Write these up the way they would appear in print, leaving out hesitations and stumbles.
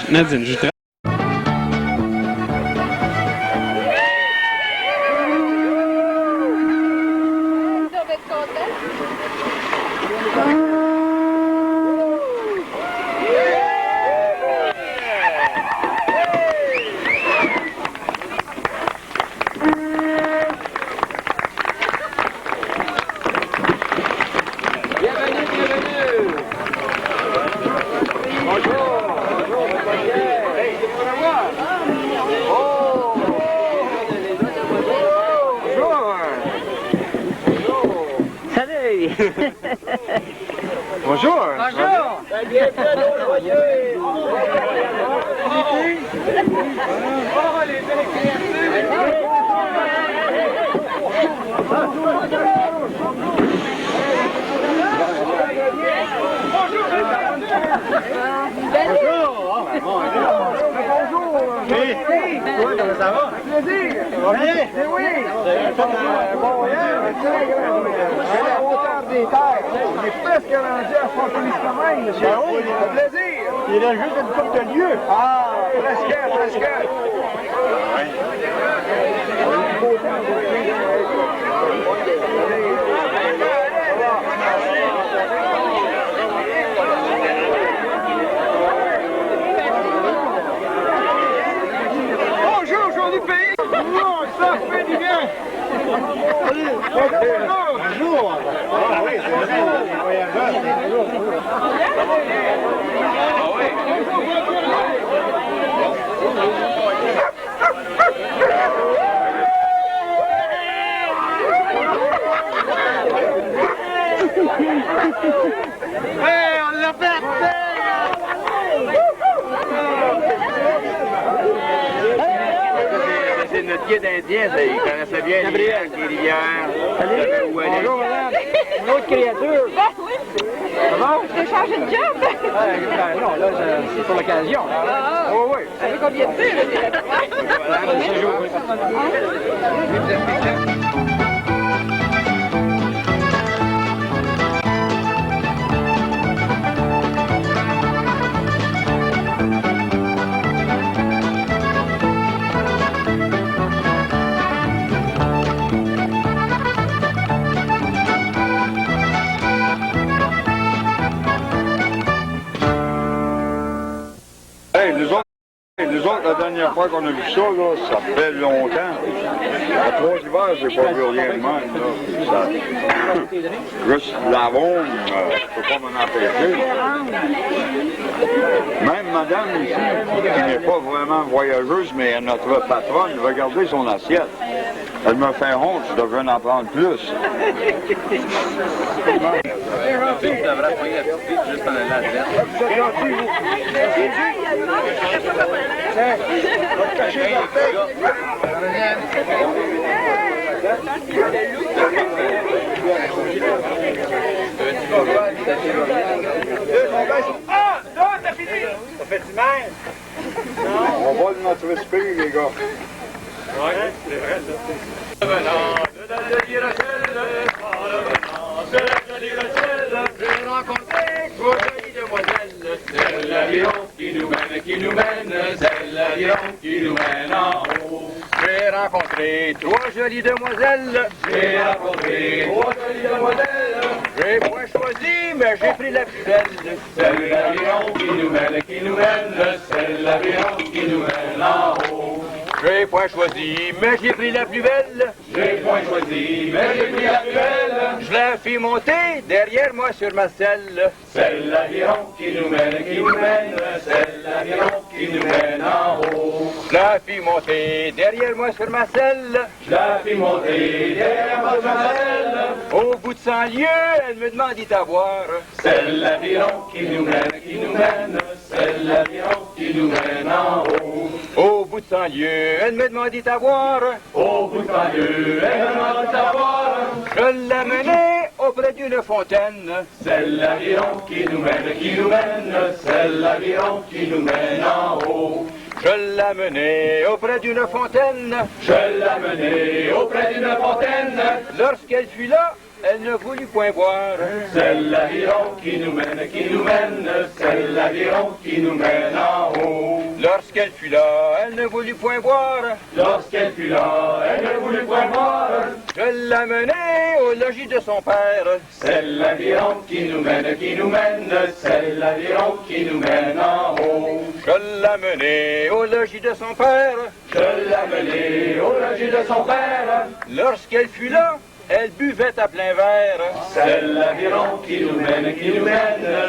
Nadine, je te... Bonjour. Bonjour. Ça va? Plaisir. Ça va bien? Oui. Bon voyage. À la hauteur des terres. On est presque rendu à Fort-Témiscamingue, monsieur. Ben oui. Ça fait plaisir. Il reste juste une couple de lieux. Ah, presque. Bonjour, jour du pays. Oh, ça fait du bien. Bonjour. Ah oui, c'est vrai. Les voyageurs, c'est toujours. Hey, on l'a fait. C'est notre guide indien, ça, il connaissait bien les rivières. Bonjour, madame. Une autre créature. Ben oui, Ça va? j'ai changé de job. Non, là, c'est pour l'occasion. Oui, oui. Ça fait combien de temps, Nous autres, la dernière fois qu'on a vu ça, là, ça fait longtemps. À 3 hivers, j'ai pas vu rien de même. Là. Juste la ronde, je peux pas m'en empêcher. Même madame ici, qui n'est pas vraiment voyageuse, mais notre patronne, regardez son assiette. Elle me fait honte, je devrais en prendre plus. Ah, non, t'as fini. Ça fait du mal. On va notre esprit, les gars. Oui, c'est vrai, ça. J'ai rencontré trois jolies demoiselles. C'est l'aviron qui nous mène, c'est l'aviron qui nous mène en haut. J'ai rencontré trois jolies demoiselles. J'ai point choisi, mais j'ai pris la plus belle. C'est l'aviron qui nous mène, c'est l'aviron qui nous mène en haut. J'ai point choisi, mais j'ai pris la plus belle. Je la fis monter derrière moi sur ma selle. C'est l'aviron qui nous mène, c'est l'aviron qui nous mène en haut. Je la fis monter derrière moi sur ma selle. Au bout de 100 lieues, elle me demandit à voir. C'est l'aviron qui nous mène, c'est l'aviron qui nous mène en haut. Au bout de 100 lieues, elle me demandit à voir. Je l'amenai auprès d'une fontaine. C'est l'aviron qui nous mène, c'est l'aviron qui nous mène en haut. Je l'amenai auprès d'une fontaine. Lorsqu'elle fut là, elle ne voulut point boire. C'est l'aviron qui nous mène, c'est l'aviron qui nous mène en haut. Lorsqu'elle fut là, elle ne voulut point boire. Lorsqu'elle fut là, elle ne voulut point boire. Je l'amenai au logis de son père. C'est l'aviron qui nous mène, c'est l'aviron qui nous mène en haut. Je l'amenai au logis de son père. Je l'amenai au logis de son père. Lorsqu'elle fut là, elle buvait à plein verre. C'est l'aviron qui nous mène,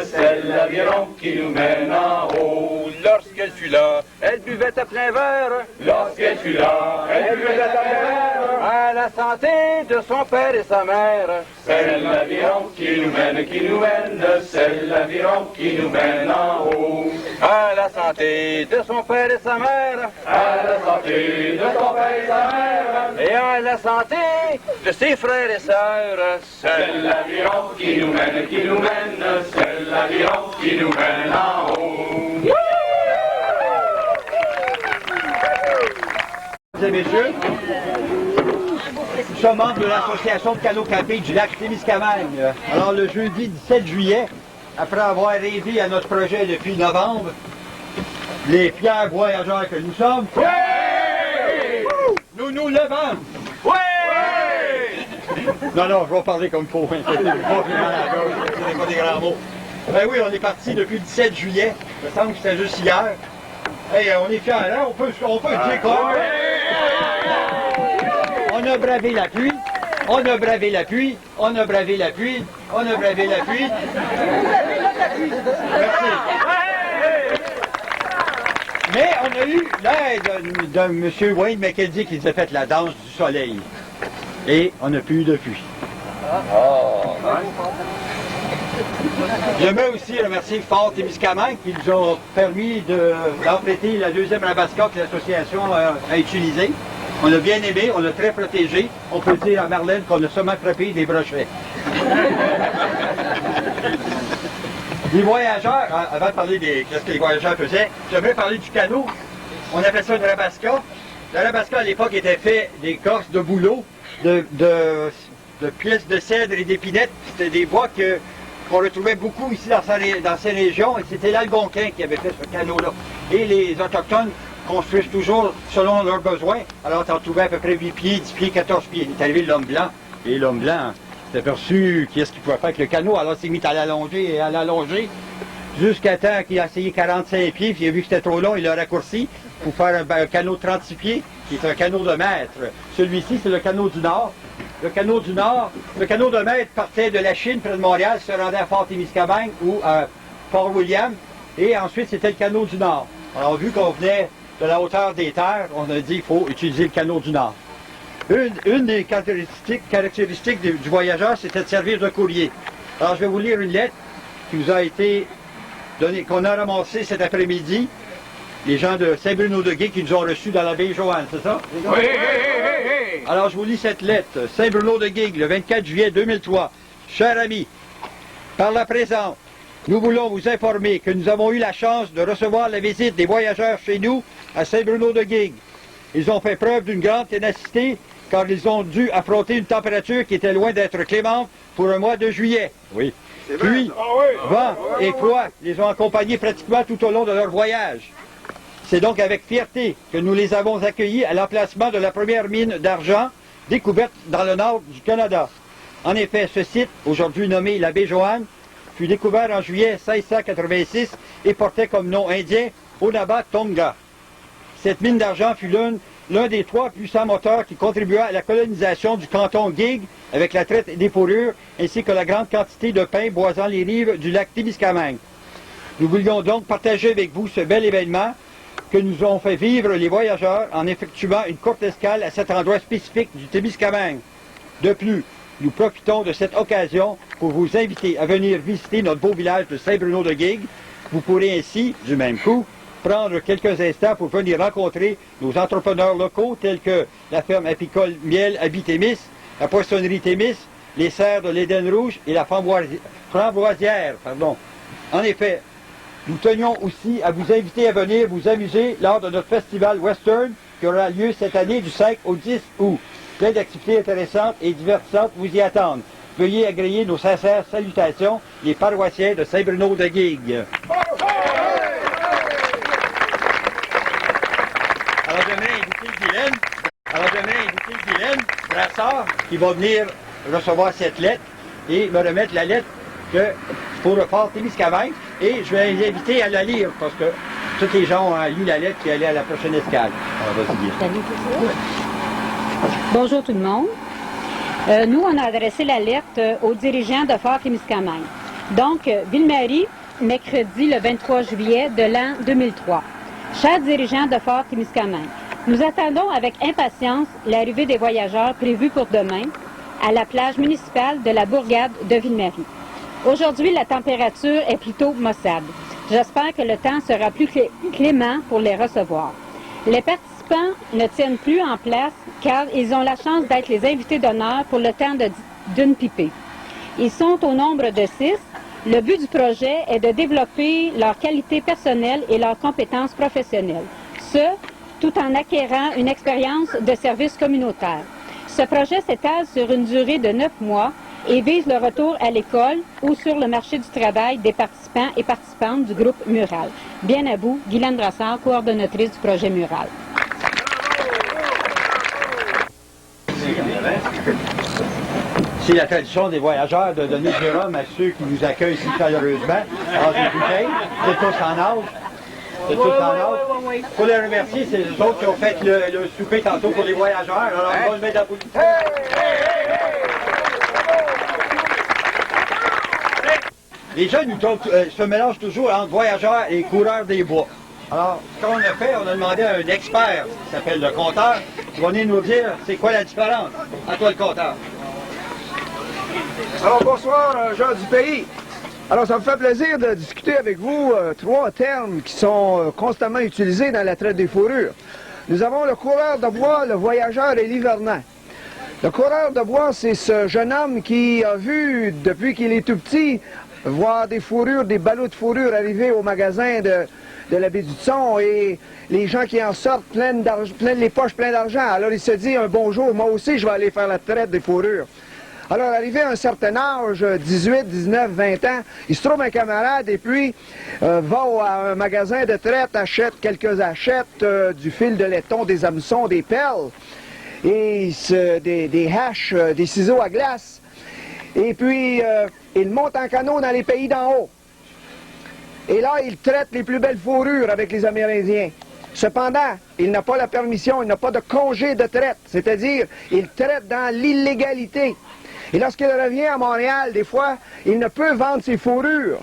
c'est l'aviron qui nous mène en haut. Lorsqu'elle fut là, elle buvait à plein verre. Lorsqu'elle fut là, elle buvait à plein verre. À la santé de son père et sa mère. C'est l'aviron qui nous mène, c'est l'aviron qui nous mène en haut. À la santé de son père et sa mère. À la santé de son père et sa mère. Et à la santé de ses frères et sœurs. C'est l'aviron qui nous mène, c'est l'aviron qui nous mène en haut. Mesdames et messieurs, nous sommes membres de l'association de canot-camping du lac Témiscamingue. Alors le jeudi 17 juillet, après avoir rêvé à notre projet depuis novembre, les fiers voyageurs que nous sommes, nous nous levons. Non, je vais parler comme il faut. C'est pas vraiment la chose, c'est pas des grands mots. Ben oui, on est parti depuis le 17 juillet. Il me semble que c'était juste hier. Hey, on est fiers, hein? On peut le dire quoi? On a bravé la pluie, on a bravé la pluie, on a bravé la pluie, on a bravé la pluie. Merci. Mais on a eu l'aide d'un monsieur Wayne McKenzie qui nous a fait la danse du soleil. Et on n'a plus eu de pluie. J'aimerais aussi remercier Fort Témiscamingue qui nous ont permis d'emprunter la deuxième Rabasca que l'association a utilisée. On a bien aimé, on l'a très protégé. On peut dire à Marlène qu'on a seulement frappé des brochets. Les voyageurs, avant de parler de ce que les voyageurs faisaient, j'aimerais parler du canot. On appelle ça une Rabasca. La Rabasca à l'époque était fait d'écorce, de bouleau, de pièces de cèdre et d'épinettes. C'était des bois qu'on retrouvait beaucoup ici dans ces régions, et c'était l'Algonquin qui avait fait ce canot-là. Et les Autochtones construisent toujours selon leurs besoins. Alors, tu en trouvais à peu près 8 pieds, 10 pieds, 14 pieds. Il est arrivé l'homme blanc, et l'homme blanc s'est aperçu qu'est-ce qu'il pouvait faire avec le canot, alors il s'est mis à l'allonger et à l'allonger, jusqu'à temps qu'il a essayé 45 pieds, puis il a vu que c'était trop long, il l'a raccourci pour faire un canot de 36 pieds, qui est un canot de mètre. Celui-ci, c'est le canot du Nord. Le canot du Nord, le canot de mètre partait de la Chine, près de Montréal, se rendait à Fort Témiscamingue ou à Fort William, et ensuite c'était le canot du Nord. Alors vu qu'on venait de la hauteur des terres, on a dit qu'il faut utiliser le canot du Nord. Une des caractéristiques du voyageur, c'était de servir de courrier. Alors je vais vous lire une lettre qui vous a été donnée, qu'on a ramassée cet après-midi. Les gens de Saint-Bruno-de-Gué qui nous ont reçus dans la baie Joanne, c'est ça? Oui. Alors, je vous lis cette lettre. Saint-Bruno-de-Gué, le 24 juillet 2003. Chers amis, par la présente, nous voulons vous informer que nous avons eu la chance de recevoir la visite des voyageurs chez nous à Saint-Bruno-de-Gué. Ils ont fait preuve d'une grande ténacité car ils ont dû affronter une température qui était loin d'être clémente pour un mois de juillet. Oui. Pluie, vent et froid les ont accompagnés pratiquement tout au long de leur voyage. C'est donc avec fierté que nous les avons accueillis à l'emplacement de la première mine d'argent découverte dans le nord du Canada. En effet, ce site, aujourd'hui nommé la baie Joanne, fut découvert en juillet 1686 et portait comme nom indien Onaba Tonga. Cette mine d'argent fut l'un des 3 puissants moteurs qui contribua à la colonisation du canton Guigues avec la traite des fourrures ainsi que la grande quantité de pain boisant les rives du lac Témiscamingue. Nous voulions donc partager avec vous ce bel événement que nous ont fait vivre les voyageurs en effectuant une courte escale à cet endroit spécifique du Témiscamingue. De plus, nous profitons de cette occasion pour vous inviter à venir visiter notre beau village de Saint-Bruno-de-Gué. Vous pourrez ainsi, du même coup, prendre quelques instants pour venir rencontrer nos entrepreneurs locaux tels que la ferme apicole Miel Habitémis, la poissonnerie Témis, les serres de l'Éden Rouge et la framboisière. En effet, nous tenions aussi à vous inviter à venir vous amuser lors de notre festival Western qui aura lieu cette année du 5 au 10 août. Plein d'activités intéressantes et divertissantes vous y attendent. Veuillez agréer nos sincères salutations, les paroissiens de Saint-Bruno-de-Gué. Alors, j'aimerais inviter Guylaine Brassard qui va venir recevoir cette lettre et me remettre la lettre pour le fort Témiscamingue. Et je vais les inviter à la lire parce que tous les gens ont lu la lettre qui allait à la prochaine escale. Alors, vas-y, Guylaine. Bonjour tout le monde. Nous, on a adressé l'alerte aux dirigeants de Fort Témiscamingue. Donc, Ville-Marie, mercredi le 23 juillet de l'an 2003. Chers dirigeants de Fort Témiscamingue, nous attendons avec impatience l'arrivée des voyageurs prévus pour demain à la plage municipale de la bourgade de Ville-Marie. Aujourd'hui, la température est plutôt maussade. J'espère que le temps sera plus clément pour les recevoir. Les participants ne tiennent plus en place car ils ont la chance d'être les invités d'honneur pour le temps d'une pipée. Ils sont au nombre de 6. Le but du projet est de développer leurs qualités personnelles et leurs compétences professionnelles. Ce, tout en acquérant une expérience de service communautaire. Ce projet s'étale sur une durée de 9 mois et vise le retour à l'école ou sur le marché du travail des participants et participantes du groupe Mural. Bien à vous, Guylaine Brassard, coordonnatrice du projet Mural. C'est la tradition des voyageurs de donner du rhum à ceux qui nous accueillent si chaleureusement. Alors, des bouteilles, c'est tous en âge. C'est tous en âge. Pour les remercier, c'est les autres qui ont fait le souper tantôt pour les voyageurs. Alors, on va le mettre à bout. Les jeunes se mélangent toujours entre voyageurs et coureurs des bois. Alors, ce qu'on a fait, on a demandé à un expert qui s'appelle le compteur, qui va venir nous dire c'est quoi la différence. À toi le compteur. Alors, bonsoir, gens du pays. Alors, ça me fait plaisir de discuter avec vous 3 termes qui sont constamment utilisés dans la traite des fourrures. Nous avons le coureur de bois, le voyageur et l'hivernant. Le coureur de bois, c'est ce jeune homme qui a vu, depuis qu'il est tout petit, voir des fourrures, des ballots de fourrure arriver au magasin de la baie du Thon et les gens qui en sortent pleines les poches pleines d'argent. Alors, il se dit un bonjour, moi aussi, je vais aller faire la traite des fourrures. Alors, arrivé à un certain âge, 18, 19, 20 ans, il se trouve un camarade et puis va à un magasin de traite, achète quelques hachettes, du fil de laiton, des hameçons, des perles, et des haches, des ciseaux à glace. Et puis, il monte en canot dans les pays d'en haut. Et là, il traite les plus belles fourrures avec les Amérindiens. Cependant, il n'a pas la permission, il n'a pas de congé de traite, c'est-à-dire, il traite dans l'illégalité. Et lorsqu'il revient à Montréal, des fois, il ne peut vendre ses fourrures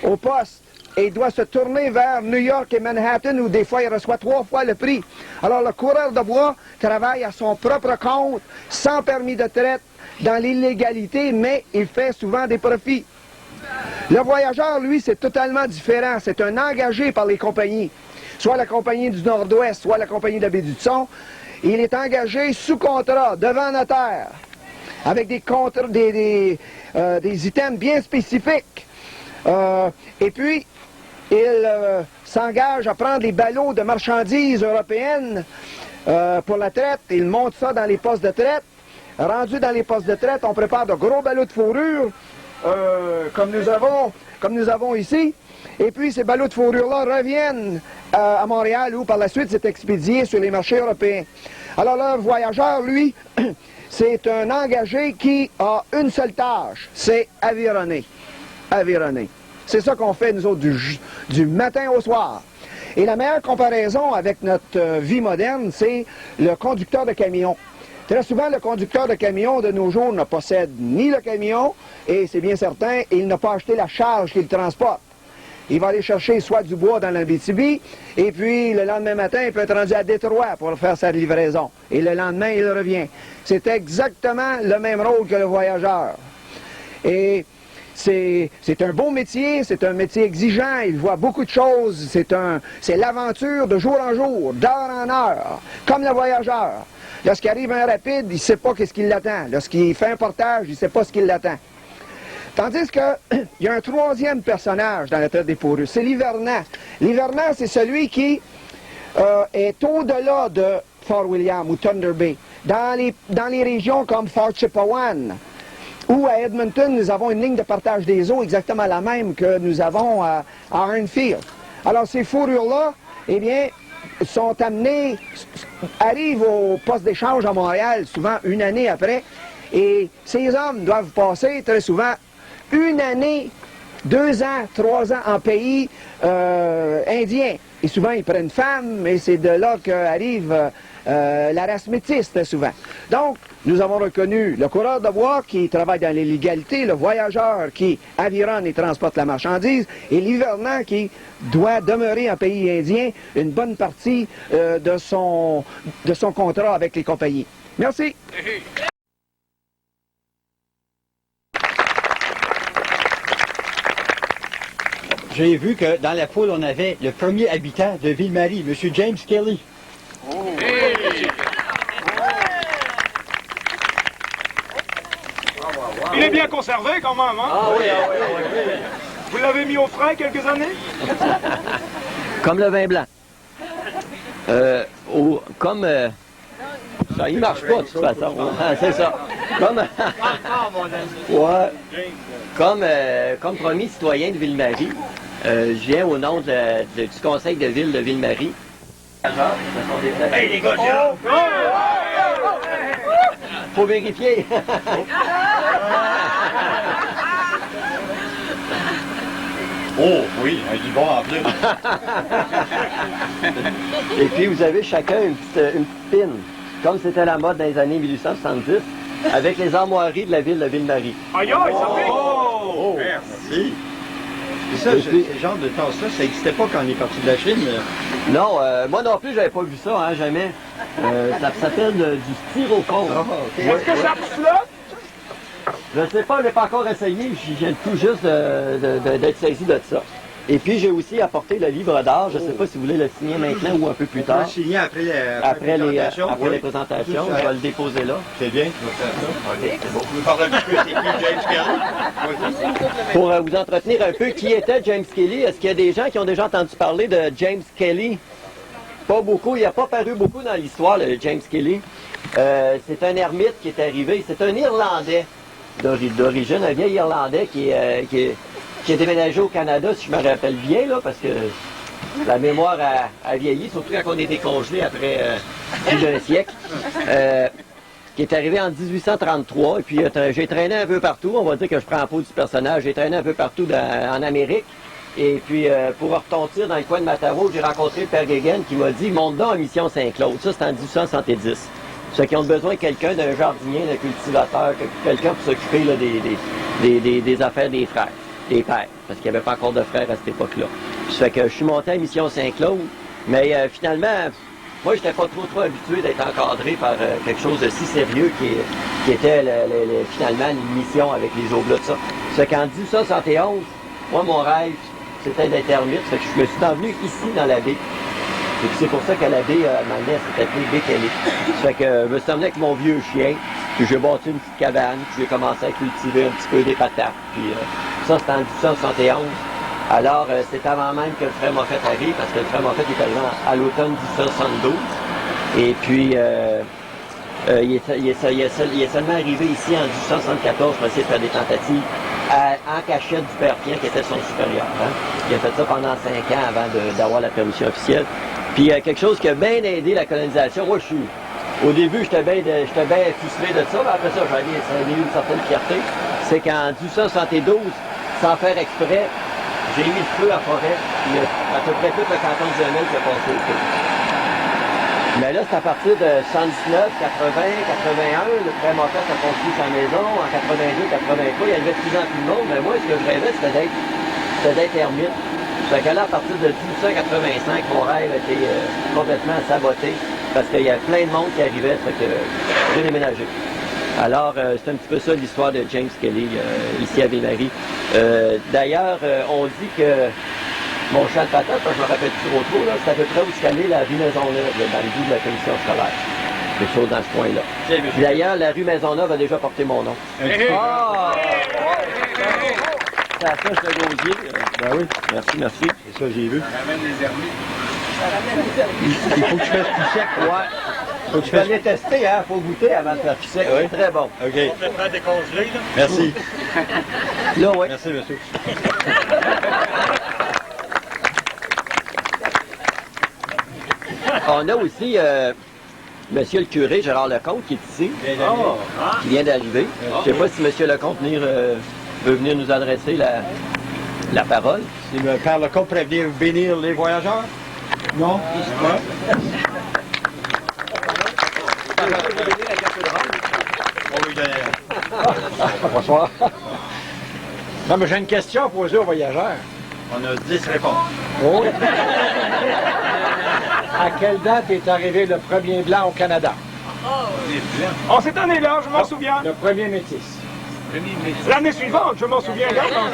au poste. Et il doit se tourner vers New York et Manhattan, où des fois, il reçoit 3 fois le prix. Alors, le coureur de bois travaille à son propre compte, sans permis de traite, dans l'illégalité, mais il fait souvent des profits. Le voyageur, lui, c'est totalement différent. C'est un engagé par les compagnies. Soit la compagnie du Nord-Ouest, soit la compagnie de la baie du Thon. Il est engagé sous contrat, devant notaire, avec des items bien spécifiques. Et puis, il s'engage à prendre les ballots de marchandises européennes pour la traite. Il monte ça dans les postes de traite. Rendu dans les postes de traite, on prépare de gros ballots de fourrure, comme nous avons ici. Et puis, ces ballots de fourrure-là reviennent à Montréal, où par la suite, c'est expédié sur les marchés européens. Alors, le voyageur, lui, c'est un engagé qui a une seule tâche, c'est avironner. Avironner. C'est ça qu'on fait, nous autres, du matin au soir. Et la meilleure comparaison avec notre vie moderne, c'est le conducteur de camion. Très souvent, le conducteur de camion de nos jours ne possède ni le camion, et c'est bien certain, il n'a pas acheté la charge qu'il transporte. Il va aller chercher soit du bois dans l'Abitibi, et puis le lendemain matin, il peut être rendu à Détroit pour faire sa livraison. Et le lendemain, il revient. C'est exactement le même rôle que le voyageur. Et c'est un beau métier, c'est un métier exigeant, il voit beaucoup de choses, c'est l'aventure de jour en jour, d'heure en heure, comme le voyageur. Lorsqu'il arrive un rapide, il ne sait pas ce qui l'attend. Lorsqu'il fait un portage, il ne sait pas ce qui l'attend. Tandis qu'il y a un troisième personnage dans la traite des fourrures, c'est l'hivernant. L'hivernant, c'est celui qui est au-delà de Fort William ou Thunder Bay, dans les régions comme Fort Chippewan, ou à Edmonton, nous avons une ligne de partage des eaux exactement la même que nous avons à Arnfield. Alors ces fourrures-là, eh bien, sont amenés, arrivent au poste d'échange à Montréal, souvent une année après, et ces hommes doivent passer très souvent une année, 2 ans, 3 ans en pays indien. Et souvent, ils prennent femme, et c'est de là qu'arrive la race métisse, très souvent. Donc, nous avons reconnu le coureur de bois qui travaille dans l'illégalité, le voyageur qui avironne et transporte la marchandise, et l'hivernant qui doit demeurer en pays indien une bonne partie de son contrat avec les compagnies. Merci. J'ai vu que dans la foule, on avait le premier habitant de Ville-Marie, M. James Kelly. Il est bien conservé quand même, hein? Ah oui. Vous l'avez mis au frais quelques années? Comme le vin blanc. Ça, il marche pas de toute façon. C'est ça. Comme premier citoyen de Ville-Marie, je viens au nom du conseil de ville de Ville-Marie. Hey les gars, faut vérifier. Oh, oui, un Yvon en plus. Et puis, vous avez chacun une petite pin, comme c'était la mode dans les années 1870, avec les armoiries de la ville de Ville-Marie. Aïe, aïe, ça fait! Oh, merci. Et ça, ce genre de tasse-là, ça n'existait pas quand on est parti de la Chine. Non, moi non plus, j'avais pas vu ça, hein, jamais. Ça s'appelle du styrofoam. Est-ce que ça flotte? Je ne sais pas, je n'ai pas encore essayé, je viens tout juste d'être saisi de ça. Et puis j'ai aussi apporté le livre d'art, je ne sais pas si vous voulez le signer maintenant ou un peu plus tard. On peut le signer après les présentations, je vais le déposer là. C'est bien, je vais faire ça. OK, c'est bon. Vous parlez un petit peu, c'est qui James Kelly? Pour vous entretenir un peu, qui était James Kelly? Est-ce qu'il y a des gens qui ont déjà entendu parler de James Kelly? Pas beaucoup, il n'a pas paru beaucoup dans l'histoire, le James Kelly. C'est un ermite qui est arrivé, c'est un Irlandais d'origine, un vieil Irlandais qui est déménagé au Canada, si je me rappelle bien, là, parce que la mémoire a vieilli, surtout quand on est décongelé après plus d'un siècle. Qui est arrivé en 1833, et puis j'ai traîné un peu partout, on va dire que je prends en peau du personnage, j'ai traîné un peu partout en Amérique, et puis pour retentir dans le coin de Mataro, j'ai rencontré le père Guéguen qui m'a dit « Monte donc en mission Saint-Claude », ça c'était en 1870. Ceux qui ont besoin de quelqu'un, d'un jardinier, d'un cultivateur, quelqu'un pour s'occuper là, des affaires des frères, des pères, parce qu'il n'y avait pas encore de frères à cette époque-là. Ça fait que je suis monté à Mission Saint-Claude, mais finalement, moi, j'étais pas trop habitué d'être encadré par quelque chose de si sérieux qui était finalement une mission avec les Oblas de ça. Ça fait qu'en 1871, moi, mon rêve, c'était d'être ermite, ça fait que je me suis envenu ici dans la baie. Et puis c'est pour ça que la baie, ma mère, s'est appelée Baie Kelly. Ça fait que je me suis emmené avec mon vieux chien, puis j'ai bâti une petite cabane, puis j'ai commencé à cultiver un petit peu des patates. Puis ça, c'était en 1871. Alors, c'est avant même que le frère Moffett arrive, parce que le frère Moffett est arrivé à l'automne 1872. Et puis, il est seulement arrivé ici en 1874 pour essayer de faire des tentatives en cachette du père Pierre, qui était son supérieur. Hein. Il a fait ça pendant 5 ans avant d'avoir la permission officielle. Puis, quelque chose qui a bien aidé la colonisation. Moi, au début, j'étais bien fuselé de ça, mais après ça, j'en ai eu une certaine fierté. C'est qu'en 1872, sans faire exprès, j'ai mis le feu à forêt, puis à peu près tout le canton de Genève qui a passé au feu. Mais là, c'est à partir de 79, 80, 81, le frère Moffett a construit sa maison, en 82, 83, il y avait de plus en plus de monde, mais moi, ce que je rêvais, c'était d'être ermite. Ça fait que là, à partir de 1885, mon rêve était complètement saboté, parce qu'il y a plein de monde qui arrivait, ça fait que j'ai déménagé. Alors, c'est un petit peu ça l'histoire de James Kelly, ici à Ville-Marie. D'ailleurs, on dit que mon champ de patates, je me rappelle plus trop, là, c'est à peu près où se calait la rue Maisonneuve, dans le bout de la commission scolaire. Quelque chose dans ce coin-là. D'ailleurs, la rue Maisonneuve a déjà porté mon nom. Ah! C'est à ça, je suis gosier. Ben oui, merci. C'est ça, j'ai vu. Ça ramène les ermites. Il faut que tu fasses plus sec. Ouais. Faut que tu fasses les tester, hein. Faut goûter avant de faire plus sec. Oui. Très bon. OK. Merci. Là, oui. Merci, monsieur. On a aussi Monsieur le curé Gérard Lecomte qui est ici, qui vient d'arriver. Je ne sais pas si Monsieur Lecomte veut venir nous adresser la parole. Si le Père Lecomte pourrait venir bénir les voyageurs? Non? On va lui donner. Bonsoir. Non, mais j'ai une question à poser aux voyageurs. On a 10 réponses. Oh. À quelle date est arrivé le premier blanc au Canada? En cette année-là, je m'en souviens. Le premier métis. L'année suivante, je m'en souviens également.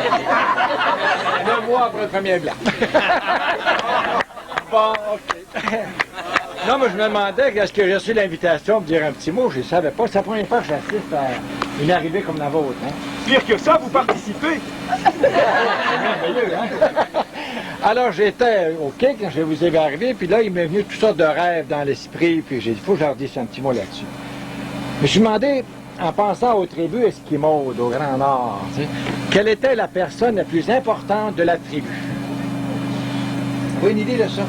9 mois après le premier blanc. Bon, OK. Non, mais je me demandais, est-ce que j'ai reçu l'invitation pour dire un petit mot? Je ne savais pas. C'est la première fois que j'assiste à une arrivée comme la vôtre. Hein? Pire que ça, vous participez. C'est merveilleux, hein? Alors, j'étais au quai quand je vous ai arrivé, puis là, il m'est venu toutes sortes de rêves dans l'esprit, puis j'ai dit, il faut que je leur dise un petit mot là-dessus. Mais je me demandais, en pensant aux tribus esquimaudes au Grand Nord, tu sais, quelle était la personne la plus importante de la tribu? Vous avez une idée de ça?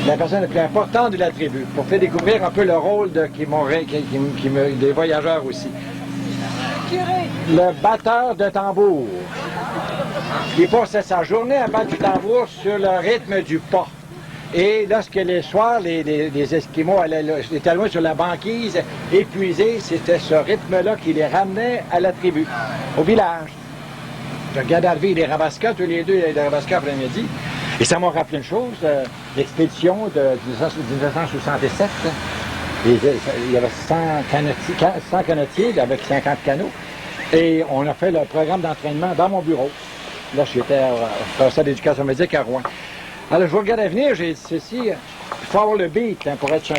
La personne la plus importante de la tribu, pour faire découvrir un peu le rôle des voyageurs aussi. Le batteur de tambour. Il passait sa journée à battre du tambour sur le rythme du pas. Et lorsque les soirs, les Esquimaux étaient loin sur la banquise, épuisés, c'était ce rythme-là qui les ramenait à la tribu, au village. Je regardais arriver les Rabascas, tous les deux, les Rabascas après-midi. Et ça m'a rappelé une chose, l'expédition de 1967. Il y avait 100 canotiers avec 50 canots. Et on a fait le programme d'entraînement dans mon bureau. Là, j'étais au professeur d'éducation médique à Rouen. Alors, je vous regardais venir, j'ai dit ceci, il faut avoir le beat hein, pour être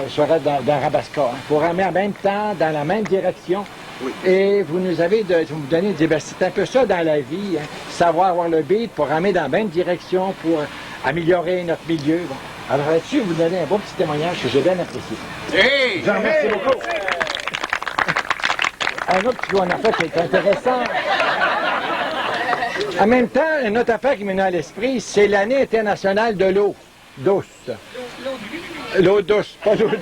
dans Rabasca, hein, pour ramer en même temps, dans la même direction. Oui. Et vous nous donnez, ben, c'est un peu ça dans la vie, hein, savoir avoir le beat pour ramer dans la même direction, pour améliorer notre milieu. Bon. Alors là-dessus, vous donnez un beau petit témoignage que j'ai bien apprécié. Hey! Je vous remercie beaucoup. Un autre petit en affaire qui est intéressant. En même temps, une autre affaire qui m'est venue à l'esprit, c'est l'année internationale de l'eau douce. L'eau douce, pas l'eau douce.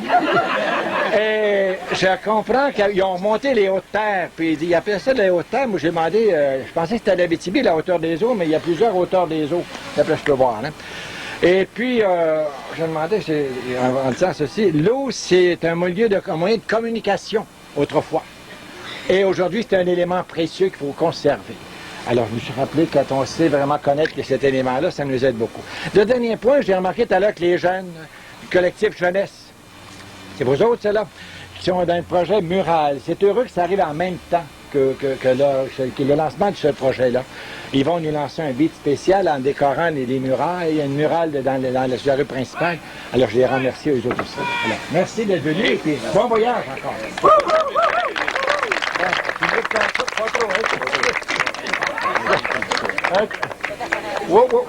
Et je comprends qu'ils ont monté les hautes terres, puis ils appellent ça les hautes terres. Moi, j'ai demandé, je pensais que c'était l'Abitibi, la hauteur des eaux, mais il y a plusieurs hauteurs des eaux, d'après je peux voir. Hein. Et puis, je demandais, en disant ceci, l'eau, c'est un moyen de communication, autrefois. Et aujourd'hui, c'est un élément précieux qu'il faut conserver. Alors, je me suis rappelé que quand on sait vraiment connaître cet élément-là, ça nous aide beaucoup. Le dernier point, j'ai remarqué tout à l'heure que les jeunes, le collectif jeunesse, c'est vous autres, c'est là, qui sont dans le projet mural. C'est heureux que ça arrive en même temps que le lancement de ce projet-là. Ils vont nous lancer un beat spécial en décorant les murailles. Il y a une murale dans la rue principale. Alors, je les remercie eux autres aussi. Alors, merci d'être venus et puis bon voyage encore. Wow, wow.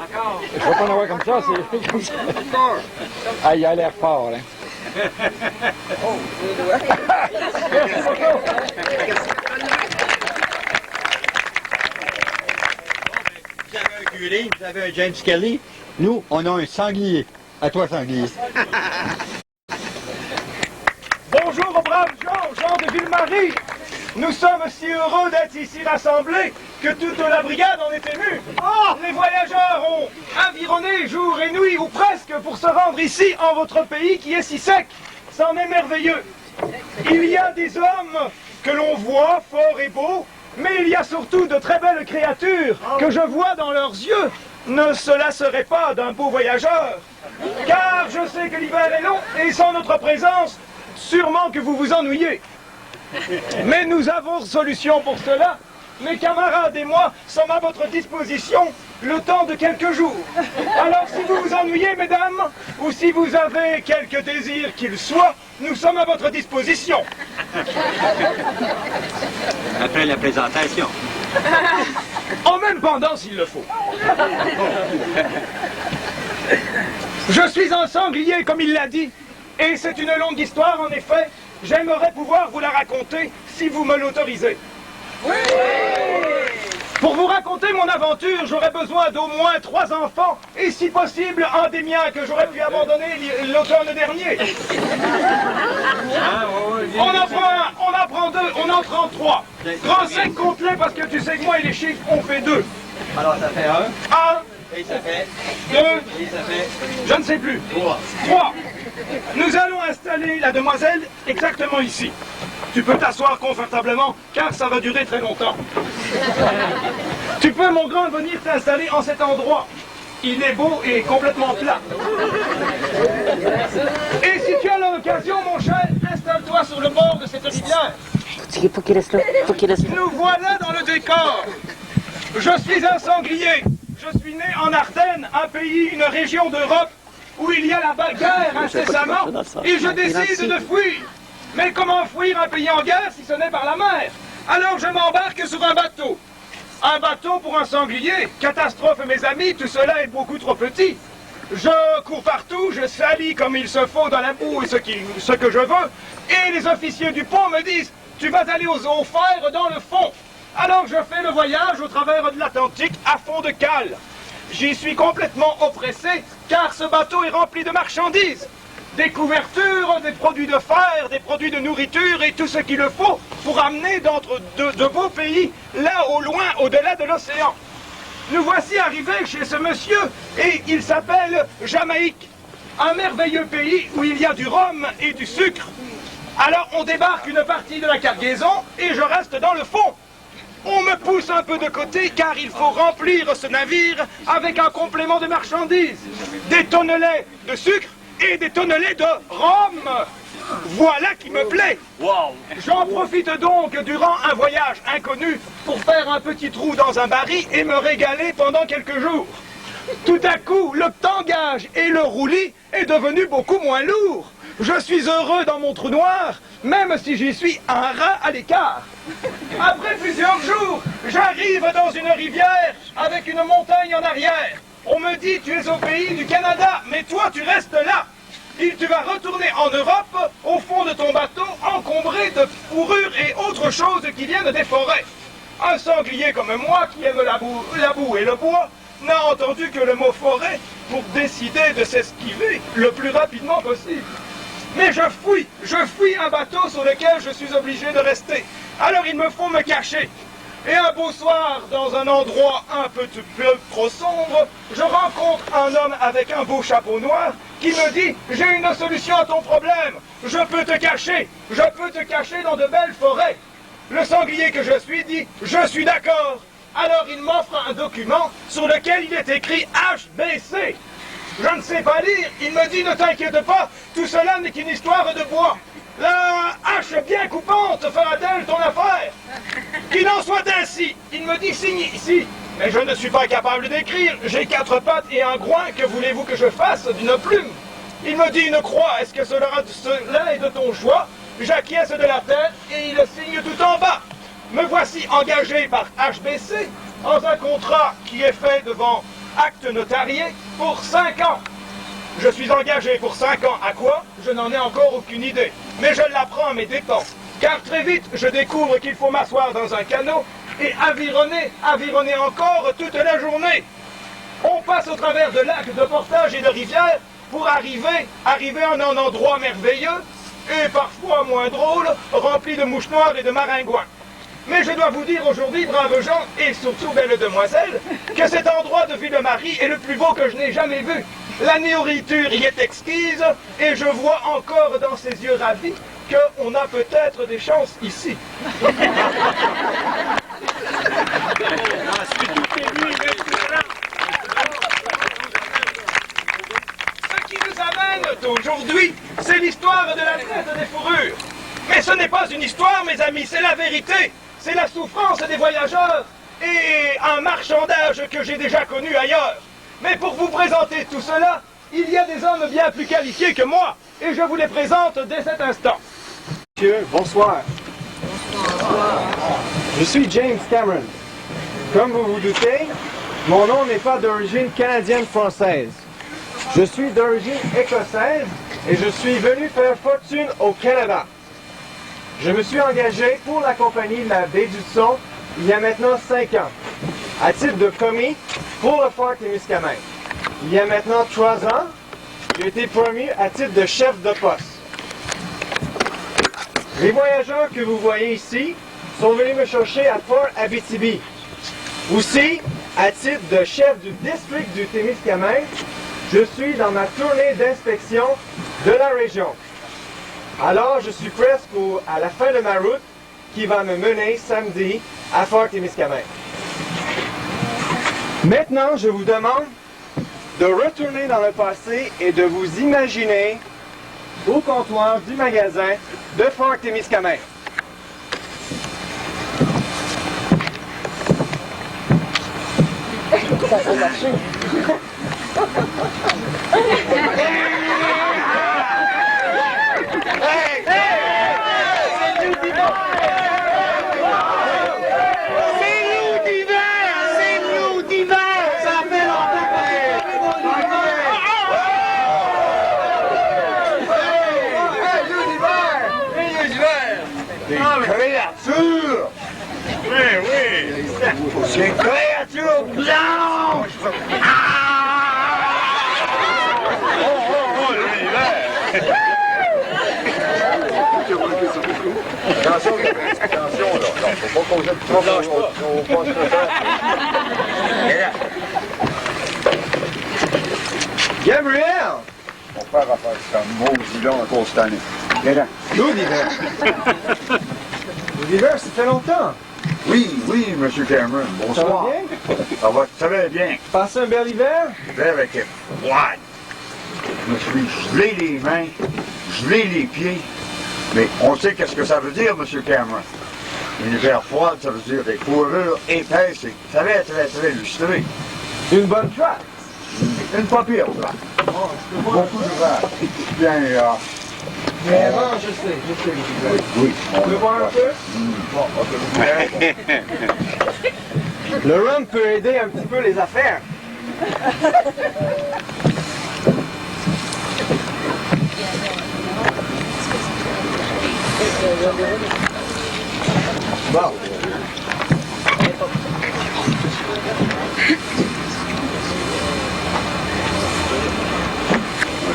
Je ne vais pas en avoir comme ça, c'est comme ça. Ah, il a l'air fort, hein. Merci beaucoup. Vous avez un curé, vous avez un James Kelly. Nous, on a un sanglier. À toi, sanglier. Bonjour aux braves gens de Ville-Marie. Nous sommes si heureux d'être ici rassemblés que toute la brigade en est émue. Oh, les voyageurs ont environné jour et nuit, ou presque, pour se rendre ici, en votre pays qui est si sec. C'en est merveilleux. Il y a des hommes que l'on voit forts et beaux, mais il y a surtout de très belles créatures que je vois dans leurs yeux. Ne se lasserait pas d'un beau voyageur, car je sais que l'hiver est long et sans notre présence, sûrement que vous vous ennuyez. Mais nous avons solution pour cela. Mes camarades et moi sommes à votre disposition le temps de quelques jours. Alors si vous vous ennuyez, mesdames, ou si vous avez quelque désir qu'il soit, nous sommes à votre disposition. Après la présentation. En même pendant s'il le faut. Je suis un sanglier, comme il l'a dit, et c'est une longue histoire en effet. J'aimerais pouvoir vous la raconter si vous me l'autorisez. Oui! Pour vous raconter mon aventure, j'aurais besoin d'au moins 3 enfants, et si possible, un des miens que j'aurais pu abandonner l'automne dernier. On en prend un, on en prend 2, on en prend 3. Prends 5 complets parce que tu sais que moi et les chiffres, on fait 2. Alors ça fait 1. 1. Et ça fait 2. Et ça fait Je ne sais plus. 3. Nous allons installer la demoiselle exactement ici. Tu peux t'asseoir confortablement, car ça va durer très longtemps. Tu peux, mon grand, venir t'installer en cet endroit. Il est beau et complètement plat. Et si tu as l'occasion, mon cher, installe-toi sur le bord de cette rivière. Faut qu'il reste là. Faut qu'il reste là. Nous voilà dans le décor. Je suis un sanglier. Je suis né en Ardennes, un pays, une région d'Europe où il y a la guerre incessamment, et je décide de fuir. Mais comment fuir un pays en guerre si ce n'est par la mer? Alors je m'embarque sur un bateau. Un bateau pour un sanglier? Catastrophe, mes amis, tout cela est beaucoup trop petit. Je cours partout, je salis comme il se faut dans la boue ce que je veux, et les officiers du pont me disent « Tu vas aller aux fers dans le fond ». Alors je fais le voyage au travers de l'Atlantique à fond de cale. J'y suis complètement oppressé, car ce bateau est rempli de marchandises. Des couvertures, des produits de fer, des produits de nourriture et tout ce qu'il le faut pour amener de beaux pays, là au loin, au-delà de l'océan. Nous voici arrivés chez ce monsieur, et il s'appelle Jamaïque, un merveilleux pays où il y a du rhum et du sucre. Alors on débarque une partie de la cargaison, et je reste dans le fond. On me pousse un peu de côté car il faut remplir ce navire avec un complément de marchandises. Des tonnelets de sucre et des tonnelets de rhum. Voilà qui me plaît. J'en profite donc durant un voyage inconnu pour faire un petit trou dans un baril et me régaler pendant quelques jours. Tout à coup, le tangage et le roulis est devenu beaucoup moins lourd. Je suis heureux dans mon trou noir, même si j'y suis un rat à l'écart. Après plusieurs jours, j'arrive dans une rivière avec une montagne en arrière. On me dit, tu es au pays du Canada, mais toi tu restes là. Et tu vas retourner en Europe, au fond de ton bateau, encombré de fourrures et autres choses qui viennent des forêts. Un sanglier comme moi, qui aime la boue et le bois, n'a entendu que le mot forêt pour décider de s'esquiver le plus rapidement possible. Mais je fuis un bateau sur lequel je suis obligé de rester. Alors il me faut me cacher. Et un beau soir, dans un endroit un peu trop sombre, je rencontre un homme avec un beau chapeau noir qui me dit « J'ai une solution à ton problème. Je peux te cacher dans de belles forêts. » Le sanglier que je suis dit « Je suis d'accord. » Alors il m'offre un document sur lequel il est écrit HBC. Je ne sais pas lire, il me dit « Ne t'inquiète pas, tout cela n'est qu'une histoire de bois. La hache bien coupante fera-t-elle ton affaire? Qu'il en soit ainsi. » Il me dit « Signe ici. » Mais je ne suis pas capable d'écrire, j'ai 4 pattes et un groin, que voulez-vous que je fasse d'une plume? Il me dit une croix, est-ce que cela est de ton choix? J'acquiesce de la tête et il signe tout en bas. Me voici engagé par HBC dans un contrat qui est fait devant acte notarié pour 5 ans. Je suis engagé pour 5 ans à quoi? Je n'en ai encore aucune idée. Mais je l'apprends à mes dépens. Car très vite, je découvre qu'il faut m'asseoir dans un canot et avironner encore toute la journée. On passe au travers de lacs, de portages et de rivières pour arriver à un endroit merveilleux et parfois moins drôle, rempli de mouches noires et de maringouins. Mais je dois vous dire aujourd'hui, braves gens, et surtout belles demoiselles, que cet endroit de Ville-Marie est le plus beau que je n'ai jamais vu. La nourriture y est exquise, et je vois encore dans ses yeux ravis qu'on a peut-être des chances ici. Ce qui nous amène aujourd'hui, c'est l'histoire de la traite des fourrures. Mais ce n'est pas une histoire, mes amis, c'est la vérité. C'est la souffrance des voyageurs et un marchandage que j'ai déjà connu ailleurs. Mais pour vous présenter tout cela, il y a des hommes bien plus qualifiés que moi, et je vous les présente dès cet instant. Monsieur, bonsoir. Je suis James Cameron. Comme vous vous doutez, mon nom n'est pas d'origine canadienne-française. Je suis d'origine écossaise et je suis venu faire fortune au Canada. Je me suis engagé pour la compagnie de la Baie du Son il y a maintenant 5 ans. à titre de commis pour le fort Témiscamingue. Il y a maintenant 3 ans, j'ai été promu à titre de chef de poste. Les voyageurs que vous voyez ici sont venus me chercher à Fort Abitibi. Aussi, à titre de chef du district du Témiscamingue, je suis dans ma tournée d'inspection de la région. Alors, je suis presque à la fin de ma route qui va me mener samedi à Fort Témiscamingue. Maintenant, je vous demande de retourner dans le passé et de vous imaginer au comptoir du magasin de Fort Témiscamingue. Ça peut marcher. Créatures! Oui, oui! C'est créatures blanches! l'univers! Attention, attention, là. Non, faut pas qu'on jette trop au poste. Gabriel! Mon père a fait ça, maudit là encore cette année. Viens là. L'eau d'hiver. L'eau d'hiver, ça fait longtemps. Oui, oui, M. Cameron. Bonsoir. Ça va bien? Ça va très bien. Passez un bel hiver? L'hiver était froid. Je me suis gelé les mains, gelé les pieds. Mais on sait qu'est-ce que ça veut dire, M. Cameron. Une hiver froide, ça veut dire des fourrures épaisses et très, très, très lustrées. Une bonne traque. Une pas pire traque. Beaucoup de verre. Bien, Mais avant, je sais. oui. Tu veux voir un peu? Bon, ok. Le rhum peut aider un petit peu les affaires. Bon.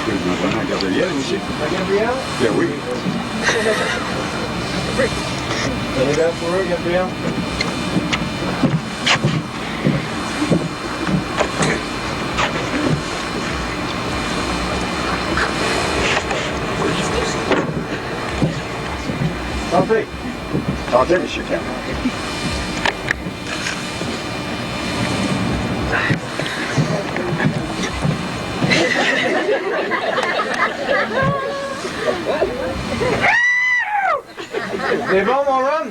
Je vais donner un Gabriel aussi. Un Gabriel? Bien oui. Prenez bien pour eux, Gabriel. Tentez. Tentez, M. Cameron. C'est bon, mon rhum?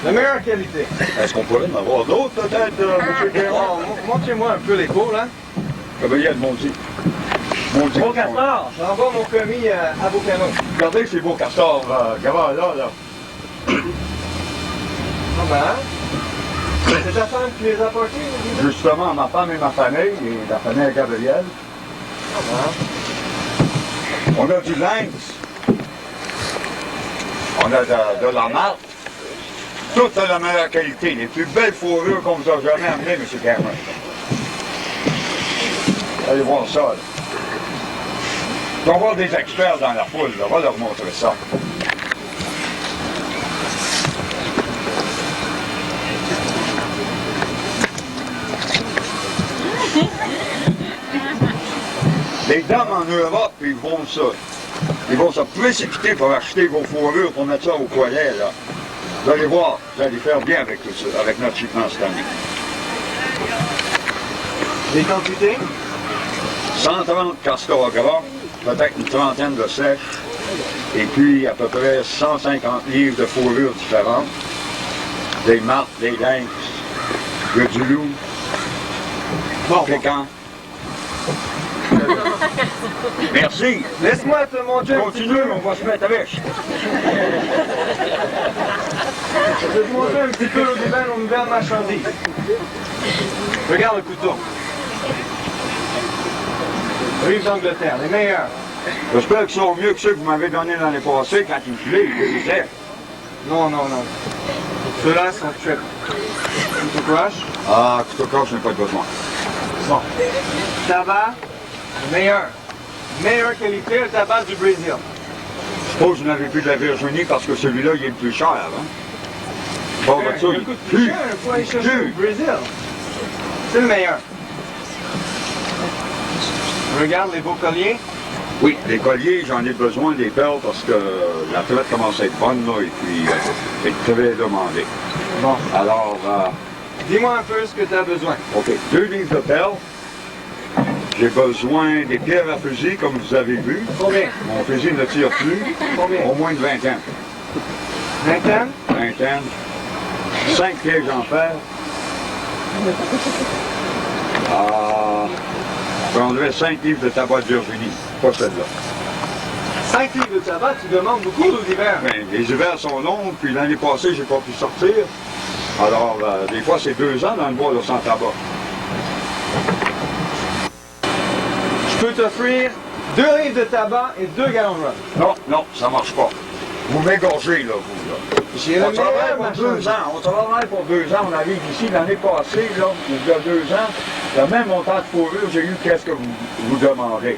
La meilleure qualité. Est-ce qu'on pourrait en avoir d'autres, peut-être, M. Cameron? Montrez-moi un peu les cours, là. Gabriel, maudit. Maudit. Bon castor, j'envoie mon commis à vos canaux. Regardez ces beaux castors, Gabriel, là. Ah ben, c'est ta femme qui les a apportés, vous dites? Justement, ma femme et ma famille, et la famille à Gabriel. Ah ben. On a du lynx. On a de la marque. Toute de la meilleure qualité. Les plus belles fourrures qu'on vous a jamais amenées, M. Cameron. Allez voir ça, là. Il va y avoir des experts dans la foule, là. On va leur montrer ça. Les dames en Europe, ils vont se précipiter pour acheter vos fourrures, pour mettre ça au collet, là. Vous allez voir, vous allez faire bien avec tout ça, avec notre shipment cette année. Les quantités? 130 castors gras, peut-être une trentaine de sèches, et puis à peu près 150 livres de fourrures différentes. Des martres, des lynx, il y a du loup, pécan. Merci. Laisse-moi te montrer un petit Continue, peu. on va se mettre avec. Je vais te montrer un petit peu nos nouvelles marchandises. Regarde le couteau. Rive d'Angleterre, les meilleurs. J'espère qu'ils sont mieux que ceux que vous m'avez donnés l'année passée quand ils filaient, ils les étaient. Non, non, non. Ceux-là sont très couteau-croche. Ah, couteau-croche, je n'ai pas de besoin. Bon. Tabac, meilleur. Meilleure qualité, le tabac du Brésil. Je suppose que vous n'avez plus de la Virginie parce que celui-là, il est le plus cher, hein? Bon, ben ça, il coûte plus cher, il faut aller chercher au Brésil. C'est le meilleur. Regarde les beaux colliers. Oui, les colliers, j'en ai besoin des perles parce que la traite commence à être bonne, là, et puis est très demandée. Bon. Alors, dis-moi un peu ce que tu as besoin. OK, 2 livres de perles. J'ai besoin des pierres à fusil, comme vous avez vu. Combien? Mon fusil ne tire plus. Combien? Au moins une vingtaine. Vingtaine? Vingtaine. 5 pièges en fer. Je prendrais 5 livres de tabac de Virginie, pas celle-là. 5 livres de tabac, tu demandes beaucoup d'hiver. Ben, les hivers sont longs, puis l'année passée, j'ai pas pu sortir. Alors, des fois, c'est 2 ans dans le bois, là, sans tabac. Je peux t'offrir 2 livres de tabac et 2 gallons de rhum. Non, non, ça marche pas. Vous m'égorgez, là, vous, là. On travaille pour 2 ans. On travaille pour 2 ans. On arrive ici l'année passée, là, il y a 2 ans. Le même montant de fourrure, j'ai eu qu'est-ce que vous demandez.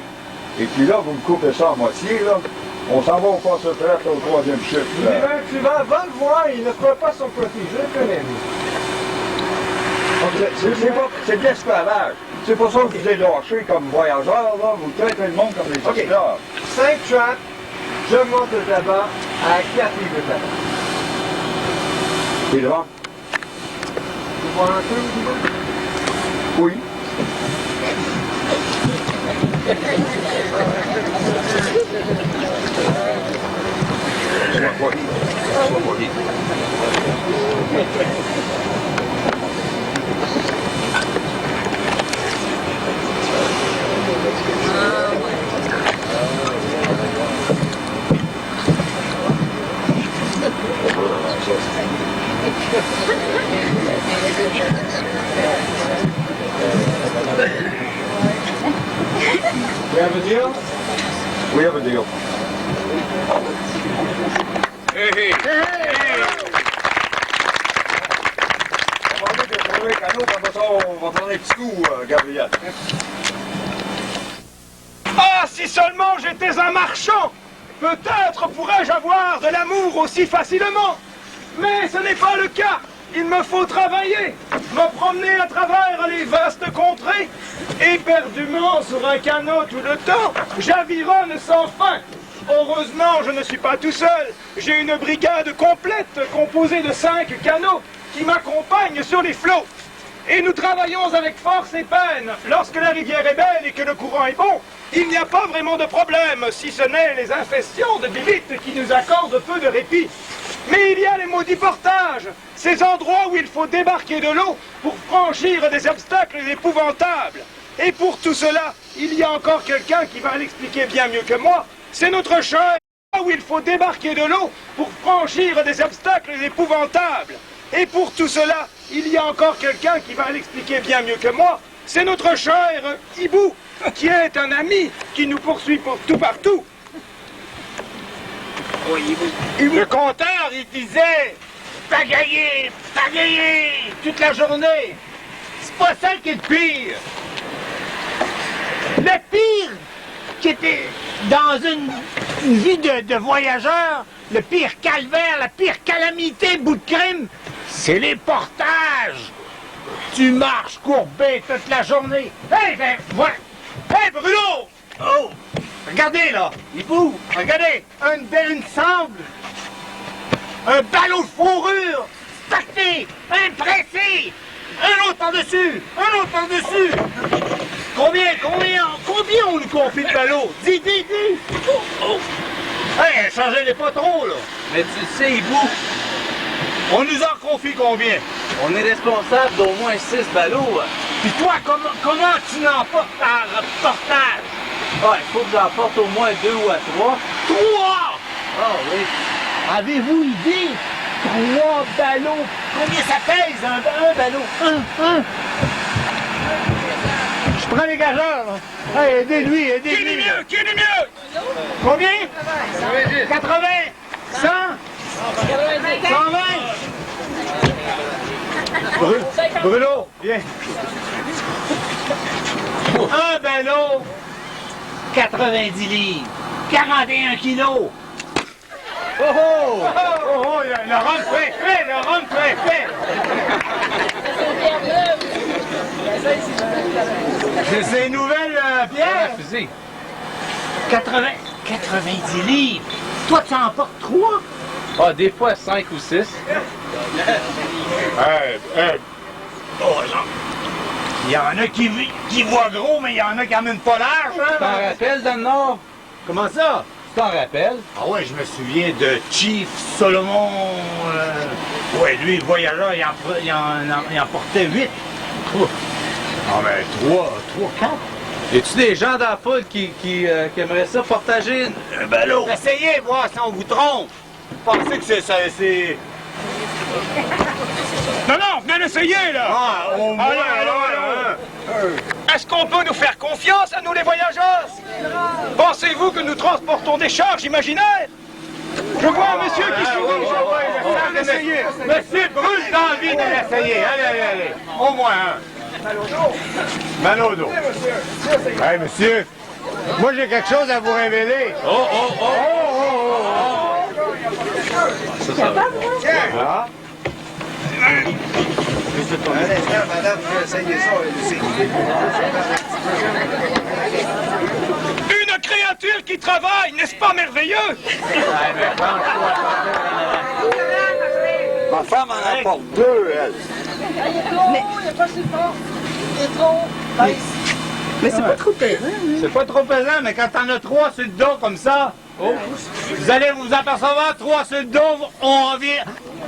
Et puis là, vous me coupez ça à moitié, là. On s'en va au poste de traite au 3e chiffre. Tu vas le voir, il ne fera pas son profit. Je le connais, lui. C'est de l'esclavage. C'est pour ça que je vous ai lâché comme voyageur, là. Vous traitez le monde comme des esclaves. 5 trappes, j'augmente le tabac à 4 livres de tabac. Et là? Tu vois un peu, oui. We have a deal? We have a deal. Hey, hey. On va aller de trouver un canot, comme ça, on va prendre un petit coup, Gabriel. Ah, si seulement j'étais un marchand, peut-être pourrais-je avoir de l'amour aussi facilement. Mais ce n'est pas le cas. Il me faut travailler, me promener à travers les vastes contrées, éperdument sur un canot tout le temps, j'avironne sans fin. Heureusement, je ne suis pas tout seul. J'ai une brigade complète composée de 5 canots qui m'accompagnent sur les flots. Et nous travaillons avec force et peine. Lorsque la rivière est belle et que le courant est bon, il n'y a pas vraiment de problème, si ce n'est les infestations de bibites qui nous accordent peu de répit. Mais il y a les maudits portages, ces endroits où il faut débarquer de l'eau pour franchir des obstacles épouvantables. Et pour tout cela, il y a encore quelqu'un qui va l'expliquer bien mieux que moi. C'est notre cher où il faut débarquer de l'eau pour franchir des obstacles épouvantables. Et pour tout cela, il y a encore quelqu'un qui va l'expliquer bien mieux que moi. C'est notre cher Hibou, qui est un ami qui nous poursuit pour tout partout. Oh, le compteur, il disait pagayer, pagayer toute la journée. C'est pas ça qui est le pire. Le pire qui était dans une vie de voyageur, le pire calvaire, la pire calamité, bout de crime, c'est les portages. Tu marches courbé toute la journée. Hey, ben, voilà. Hey, Bruno! Oh! Regardez, là! Il bouge! Regardez! Une belle sable! Un ballot de fourrure! Pacté! Un pressé! Un autre par-dessus! Un autre par-dessus! Combien on nous confie de ballots? Dis! Oh! Hey, changez-les pas trop, là! Mais tu sais, Hibou, On nous en confie combien? on est responsable d'au moins 6 ballots. Puis toi, comment tu n'emportes ta portage? Ah, il faut que j'en porte au moins 2 ou à 3. 3! Ah oui. Avez-vous idée? 3 ballots! Combien ça pèse, un ballot? Un! Je prends les gageurs, là. Hey, aidez-lui! Qui est mieux? Qui est mieux? Combien? 80! 100? 120? Bruno, viens. Un ballon, 90 livres, 41 kilos. Oh oh! Oh oh! Le rhum fait, le rhum fait. C'est une nouvelle, Pierre? 90 livres. Toi, tu en portes 3? Ah, des fois 5 ou 6. Oh, non. Il y en a qui voient gros, mais il y en a qui amènent pas large, hein? Tu t'en rappelles dans le Nord? Comment ça? Tu t'en rappelles? Ah ouais, je me souviens de Chief Solomon. Ouais, lui, voyageur, il en portait 8. Ah ben, 3, 4. Y a-tu des gens dans la foule qui aimeraient ça partager un ballon? Essayez, voir si on vous trompe. Pensez que c'est... Non, venez l'essayer, là! Ah, au moins, Est-ce qu'on peut nous faire confiance à nous, les voyageurs? Pensez-vous que nous transportons des charges imaginaires? Je vois un monsieur qui sourit, l'essayer. Monsieur brûle d'envie de l'essayer. Allez. Au moins un. Mal au dos. Hey, monsieur, moi j'ai quelque chose à vous révéler. Ah. Madame, je vais essayer ça. Une créature qui travaille, n'est-ce pas merveilleux? Ma femme en apporte 2, elle. Mais c'est pas trop pesant. C'est pas trop pesant, mais quand t'en as 3 sur le dos comme ça, vous allez vous apercevoir, 3 sur le dos, on vient...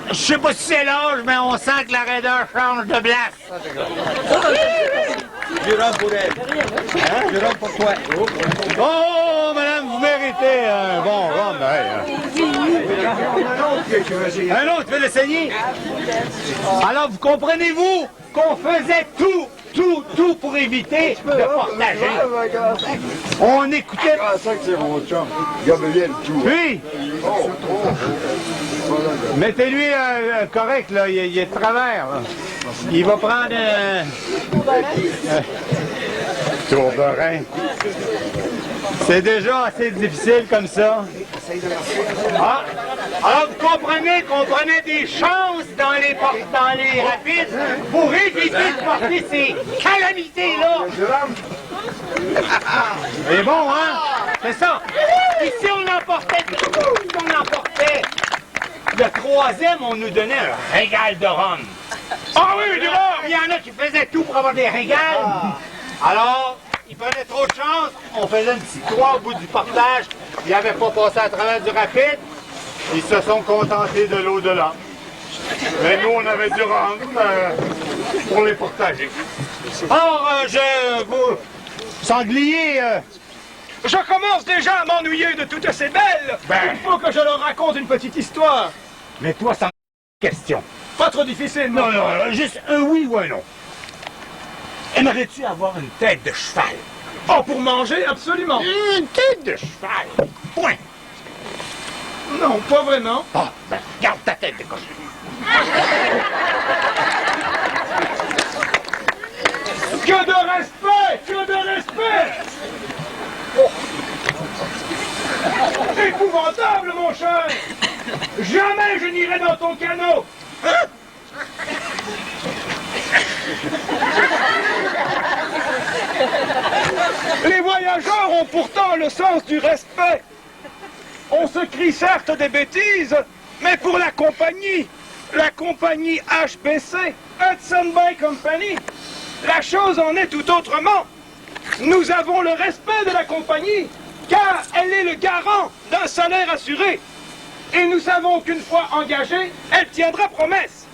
Je sais pas si c'est l'âge, mais on sent que la raideur change de place. Jérôme pour elle. Hein? Jérôme pour toi. Oh, madame, vous méritez un bon rhum. Un autre, tu veux l'essayer? Alors, vous comprenez-vous qu'on faisait tout pour éviter de partager. On écoutait... Ah, ça que c'est mon chum. Gabriel, tout. Puis, mettez-lui correct, là, il est de travers. Là. Il va prendre tour de rein. C'est déjà assez difficile comme ça. Ah, alors vous comprenez qu'on prenait des chances dans les rapides pour éviter de porter ces calamités-là. C'est bon, hein? C'est ça. Ici, on emportait le 3e, on nous donnait un régal de rhum. Ah oui, du rhum! Il y en a qui faisaient tout pour avoir des régals. Alors, ils prenaient trop de chance, on faisait une petite croix au bout du partage. Ils n'avaient pas passé à travers du rapide. Ils se sont contentés de l'au-delà. Mais nous, on avait du rhum pour les partager. Alors, sanglier... Je commence déjà à m'ennuyer de toutes ces belles. Il faut que je leur raconte une petite histoire. Mais toi, sans question. Pas trop difficile, non, juste un oui ou un non. Aimerais-tu avoir une tête de cheval? Oh, pour manger, absolument. Une tête de cheval. Point. Non, pas vraiment. Ah, ben, garde ta tête de cochon. Que de respect! Que de respect! Oh. Épouvantable, mon cher! Jamais je n'irai dans ton canot! Les voyageurs ont pourtant le sens du respect. On se crie certes des bêtises, mais pour la compagnie HBC, Hudson Bay Company, la chose en est tout autrement. Nous avons le respect de la compagnie, car elle est le garant d'un salaire assuré. Et nous savons qu'une fois engagée, elle tiendra promesse.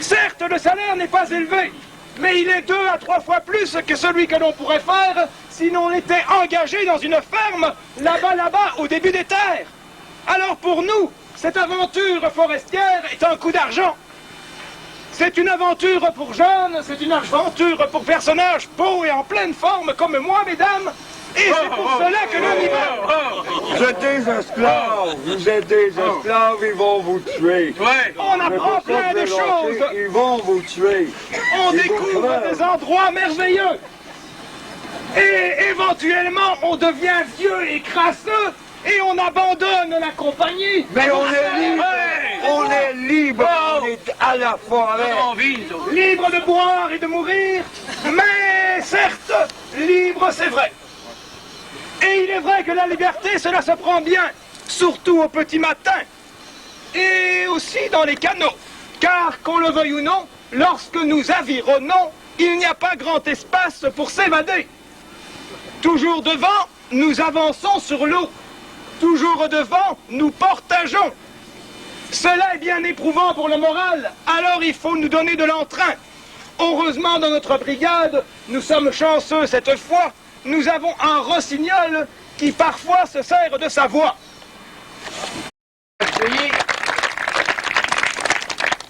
Certes, le salaire n'est pas élevé, mais il est 2 à 3 fois plus que celui que l'on pourrait faire si l'on était engagé dans une ferme, là-bas, au début des terres. Alors pour nous, cette aventure forestière est un coup d'argent. C'est une aventure pour jeunes, c'est une aventure pour personnages beaux et en pleine forme comme moi, mesdames. Et c'est pour cela que nous n'y va. Vous êtes des esclaves, vous êtes des esclaves, ils vont vous tuer. On apprend plein de choses. Ils vont vous tuer. On découvre des endroits merveilleux. Et éventuellement, on devient vieux et crasseux et on abandonne la compagnie. Mais on est libre. On est libre. On est à la forêt. Libre de boire et de mourir, mais certes, libre c'est vrai. Et il est vrai que la liberté, cela se prend bien, surtout au petit matin. Et aussi dans les canaux. Car, qu'on le veuille ou non, lorsque nous avironnons, il n'y a pas grand espace pour s'évader. Toujours devant, nous avançons sur l'eau. Toujours devant, nous portageons. Cela est bien éprouvant pour le moral, alors il faut nous donner de l'entrain. Heureusement, dans notre brigade, nous sommes chanceux cette fois. Nous avons un rossignol qui parfois se sert de sa voix.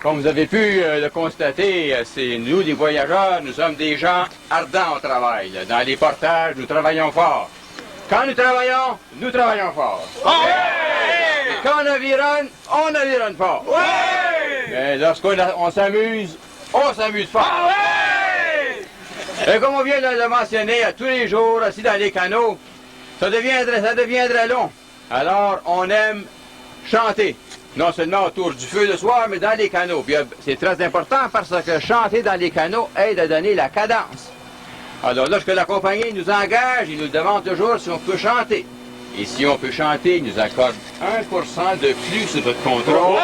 Comme vous avez pu le constater, c'est nous, les voyageurs, nous sommes des gens ardents au travail. Dans les portages, nous travaillons fort. Quand nous travaillons fort. Et quand on avironne fort. Mais lorsqu'on s'amuse, on s'amuse fort. Et comme on vient de le mentionner, tous les jours, assis dans les canaux, ça deviendrait long. Alors, on aime chanter. Non seulement autour du feu le soir, mais dans les canaux. Puis c'est très important parce que chanter dans les canaux aide à donner la cadence. Alors lorsque la compagnie nous engage, ils nous demandent toujours si on peut chanter. Et si on peut chanter, ils nous accordent 1% de plus sur votre contrat.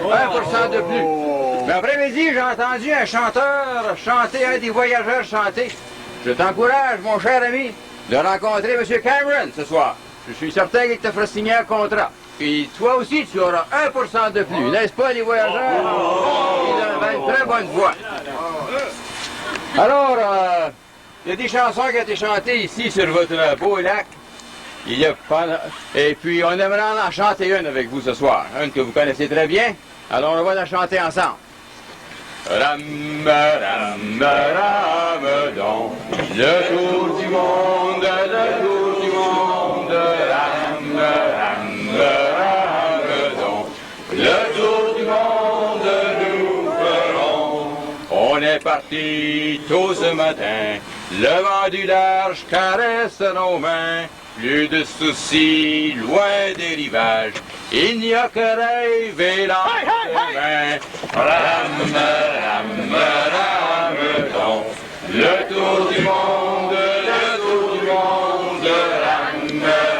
1% de plus. Mais après-midi, j'ai entendu un chanteur chanter, un des voyageurs chanter. Je t'encourage, mon cher ami, de rencontrer M. Cameron ce soir. Je suis certain qu'il te fera signer un contrat. Et toi aussi, tu auras 1% de plus. N'est-ce pas, les voyageurs? Il a une très bonne voix. Alors, il y a des chansons qui ont été chantées ici sur votre beau lac. Et puis, on aimerait en chanter une avec vous ce soir. Une que vous connaissez très bien. Alors, on va la chanter ensemble. Ram, ram, ram, donc, le tour du monde, le tour du monde, ram, ram, ram, donc, le tour du monde nous ferons. On est parti tôt ce matin, le vent du large caresse nos mains. Plus de soucis, loin des rivages, il n'y a que rêver l'endemain. Ram, ram, ram, donc, le tour du monde, ram,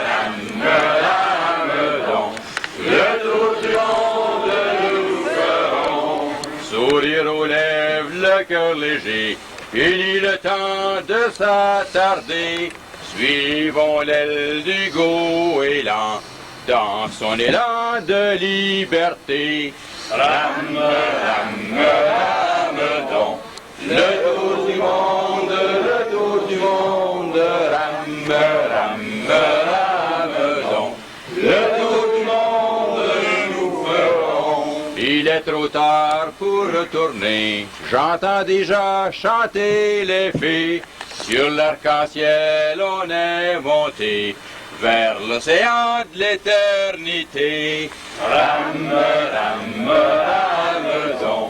ram, ram, donc, le tour du monde nous ferons. Sourire aux lèvres, le cœur léger, fini le temps de s'attarder. Suivons l'aile du goéland dans son élan de liberté. Ram, ram, ram, donc, le tour du monde, ram, ram, ram, donc, le tour du monde nous ferons. Il est trop tard pour retourner, j'entends déjà chanter les fées. Sur l'arc-en-ciel, on est monté vers l'océan de l'éternité. Ram, ram, ram, donc,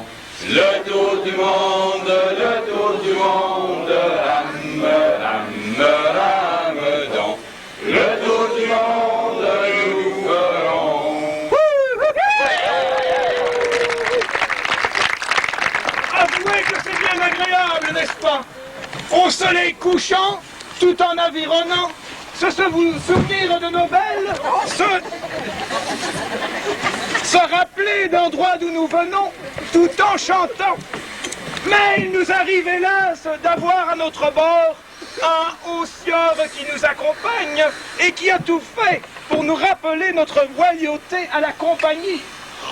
le tour du monde, ram, ram, ram, donc, le tour du monde nous ferons. Avouez que c'est bien agréable, n'est-ce pas? Au soleil couchant, tout en avironnant, se souvenir de nos belles, se rappeler d'endroits d'où nous venons, tout en chantant. Mais il nous arrive, hélas, d'avoir à notre bord un haut sieur qui nous accompagne et qui a tout fait pour nous rappeler notre loyauté à la compagnie.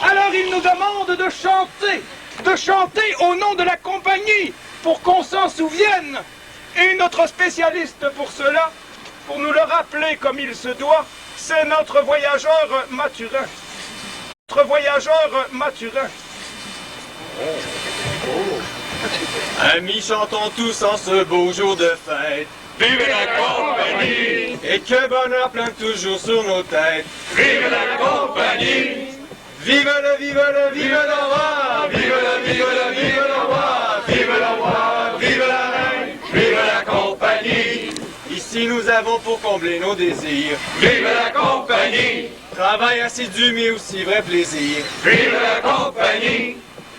Alors il nous demande de chanter au nom de la compagnie, pour qu'on s'en souvienne. Et notre spécialiste pour cela, pour nous le rappeler comme il se doit, c'est notre voyageur Mathurin. Amis, chantons tous en ce beau jour de fête. Vive la compagnie! Et que bonheur plane toujours sur nos têtes. Vive la compagnie! Vive le, vive le, vive le roi! Vive le, vive le, vive le roi! Vive le roi! Vive la reine! Vive la compagnie! Ici nous avons pour combler nos désirs. Vive la compagnie! Travail assidu mais aussi vrai plaisir. Vive la compagnie!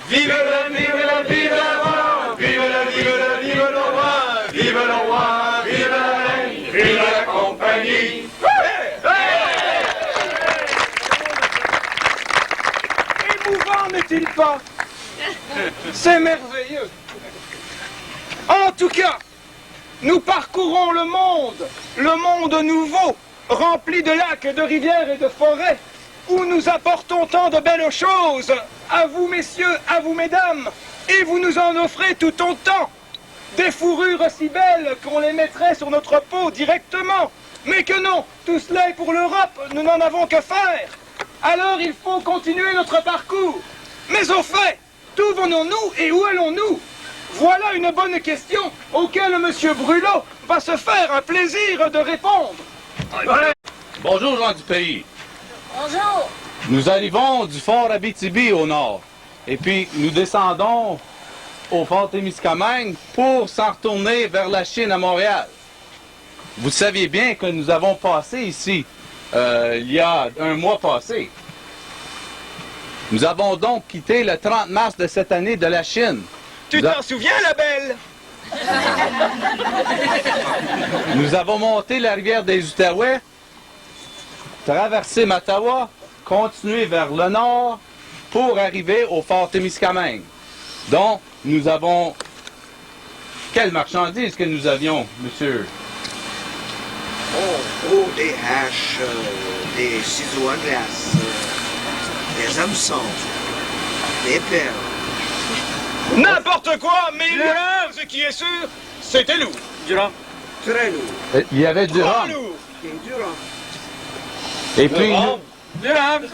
Vive le, vive le, vive le roi! Vive le, vive le, vive le roi! Vive le roi! Vive la reine! Vive la compagnie! Émouvant, n'est-il pas? C'est merveilleux. En tout cas, nous parcourons le monde nouveau, rempli de lacs, de rivières et de forêts, où nous apportons tant de belles choses, à vous messieurs, à vous mesdames, et vous nous en offrez tout autant. Des fourrures si belles qu'on les mettrait sur notre peau directement, mais que non, tout cela est pour l'Europe, nous n'en avons que faire. Alors il faut continuer notre parcours. Mais au fait, d'où venons-nous et où allons-nous? Voilà une bonne question auquel M. Brulot va se faire un plaisir de répondre. Bonjour, gens du pays. Bonjour. Nous arrivons du fort Abitibi au nord. Et puis, nous descendons au fort Témiscamingue pour s'en retourner vers la Chine à Montréal. Vous saviez bien que nous avons passé ici il y a un mois passé. Nous avons donc quitté le 30 mars de cette année de la Chine. Tu t'en souviens, la belle? Nous avons monté la rivière des Outaouais, traversé Mattawa, continué vers le nord pour arriver au fort Témiscamingue. Donc, nous avons... Quelle marchandise que nous avions, monsieur? Oh, des haches, des ciseaux à glace, des hameçons, des perles. N'importe quoi, mais ce qui est sûr, c'était lourd. Du rhum. Très lourd. Il y avait du Trop rhum. lourd. Et du rhum. Et puis... Du rhum.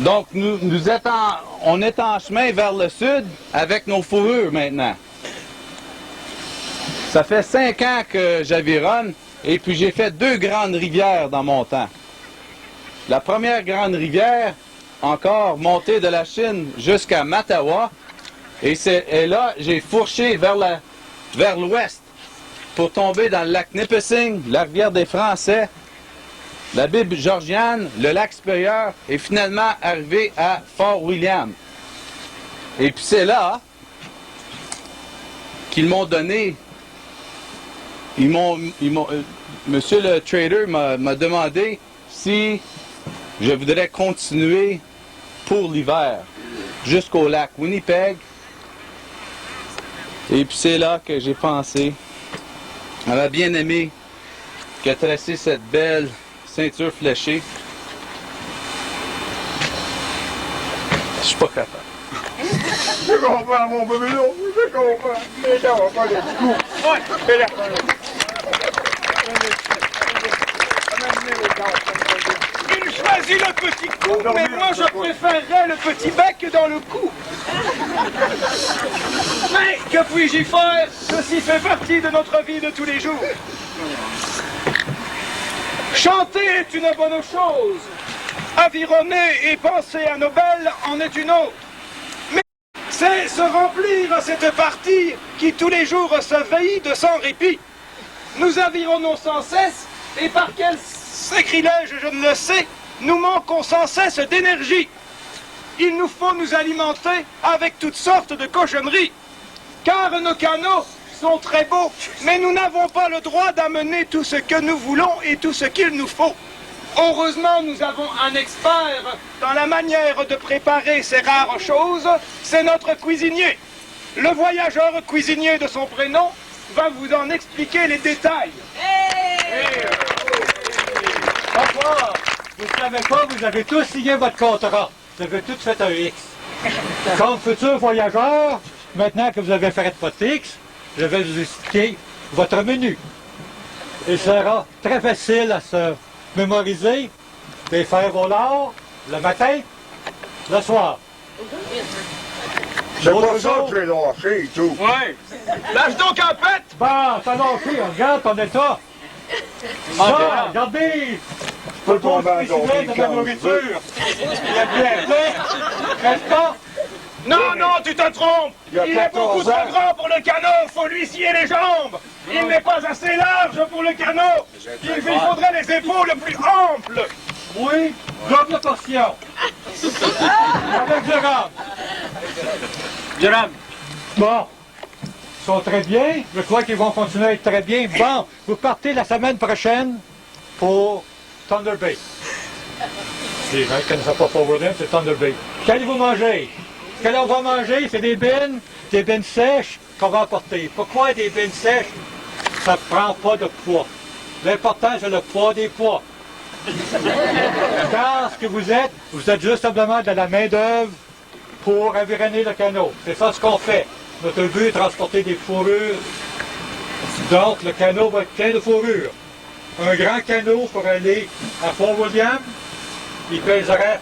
Donc on est en chemin vers le sud avec nos fourrures maintenant. Ça fait 5 ans que j'avironne et puis j'ai fait 2 grandes rivières dans mon temps. La première grande rivière, encore montée de la Chine jusqu'à Mattawa, et là j'ai fourché vers l'ouest pour tomber dans le lac Nipissing, la rivière des Français, la Bible Georgiane, le lac Supérieur, et finalement arrivé à Fort William. Et puis c'est qu'ils m'ont donné, monsieur le trader m'a demandé si je voudrais continuer pour l'hiver jusqu'au lac Winnipeg. Et puis c'est là que j'ai pensé à ma bien-aimée qui a tracé cette belle ceinture fléchée. Je suis pas capable. Je comprends, mon bébé, je comprends. Mais ça va pas le coup. Ouais, fais-le. Il choisit le petit cou, mais moi je préférerais le petit bec dans le cou. Mais que puis-je y faire? Ceci fait partie de notre vie de tous les jours. Chanter est une bonne chose. Avironner et penser à nos belles en est une autre. Mais c'est se remplir cette partie qui tous les jours se veille de sans répit. Nous avironnons sans cesse, et par quel sacrilège je ne le sais, nous manquons sans cesse d'énergie. Il nous faut nous alimenter avec toutes sortes de cochonneries, car nos canaux sont très beaux, mais nous n'avons pas le droit d'amener tout ce que nous voulons et tout ce qu'il nous faut. Heureusement, nous avons un expert dans la manière de préparer ces rares choses, c'est notre cuisinier. Le voyageur cuisinier de son prénom va vous en expliquer les détails. Bonsoir. Vous ne savez pas, vous avez tous signé votre contrat. Vous avez tous fait un X. Comme futur voyageur, maintenant que vous avez fait votre X, je vais vous expliquer votre menu. Il sera très facile à se mémoriser et faire vos lards le matin, le soir. C'est pour ça que j'ai lâché et tout. Ouais. Lâche donc un pet! Bon, ça lâché, regarde ton état. Ça, regardez! Je peux tomber en dormir de ma quand je nourriture. veux. Il y a bien, reste pas? Non, non, tu te trompes! Il y a Il est beaucoup 14 ans. trop grand pour le canot, faut lui scier les jambes! Il n'est pas assez large pour le canot! Il lui faudrait les épaules plus amples! Oui, double portion. Avec Jérôme. Jérôme! Bon, ils sont très bien. Je crois qu'ils vont continuer à être très bien. Bon, vous partez la semaine prochaine pour Thunder Bay. Les gens qui ne connaissent pas Fort William, c'est Thunder Bay. Qu'allez-vous manger? Ce que l'on va manger, c'est des bines sèches qu'on va apporter. Pourquoi des bines sèches? Ça ne prend pas de poids. L'important, c'est le poids des poids. Dans ce que vous êtes juste simplement de la main-d'œuvre pour avironner le canot. C'est ça ce qu'on fait. Notre but est de transporter des fourrures. Donc, le canot va être plein de fourrures. Un grand canot pour aller à Fort William, il pèserait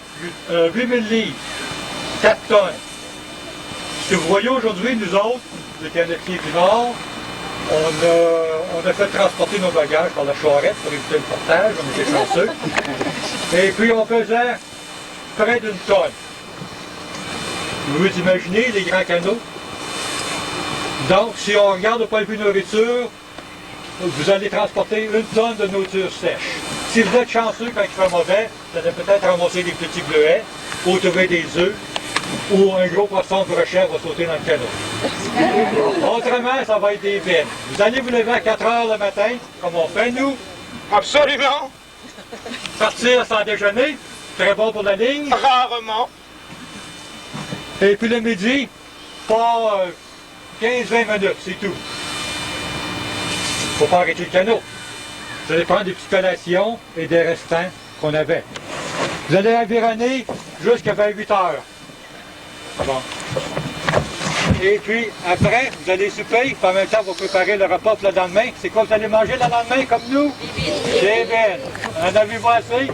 8000 livres, 4 tonnes. Ce que vous voyez aujourd'hui, nous autres, les canotiers du Nord, on a fait transporter nos bagages par la charrette pour éviter le portage, on était chanceux. Et puis on faisait près d'une tonne. Vous vous imaginez les grands canots? Donc, si on regarde au point de vue nourriture, vous allez transporter 1 tonne de nourriture sèche. Si vous êtes chanceux quand il fait mauvais, vous allez peut-être ramasser des petits bleuets, ou trouver des œufs, ou un gros poisson de brochet va sauter dans le canot. Autrement, ça va être des bines. Vous allez vous lever à 4 heures le matin, comme on fait nous. Absolument! Partir sans déjeuner, très bon pour la ligne. Rarement! Et puis le midi, pas 15-20 minutes, c'est tout. Faut pas arrêter le canot. Vous allez prendre des petites collations et des restants qu'on avait. Vous allez avironner jusqu'à 28 heures. Bon. Et puis, après, vous allez souper, puis en même temps, vous préparez le repas pour le lendemain. C'est quoi vous allez manger le lendemain, comme nous? Des bines. En avez-vous assez?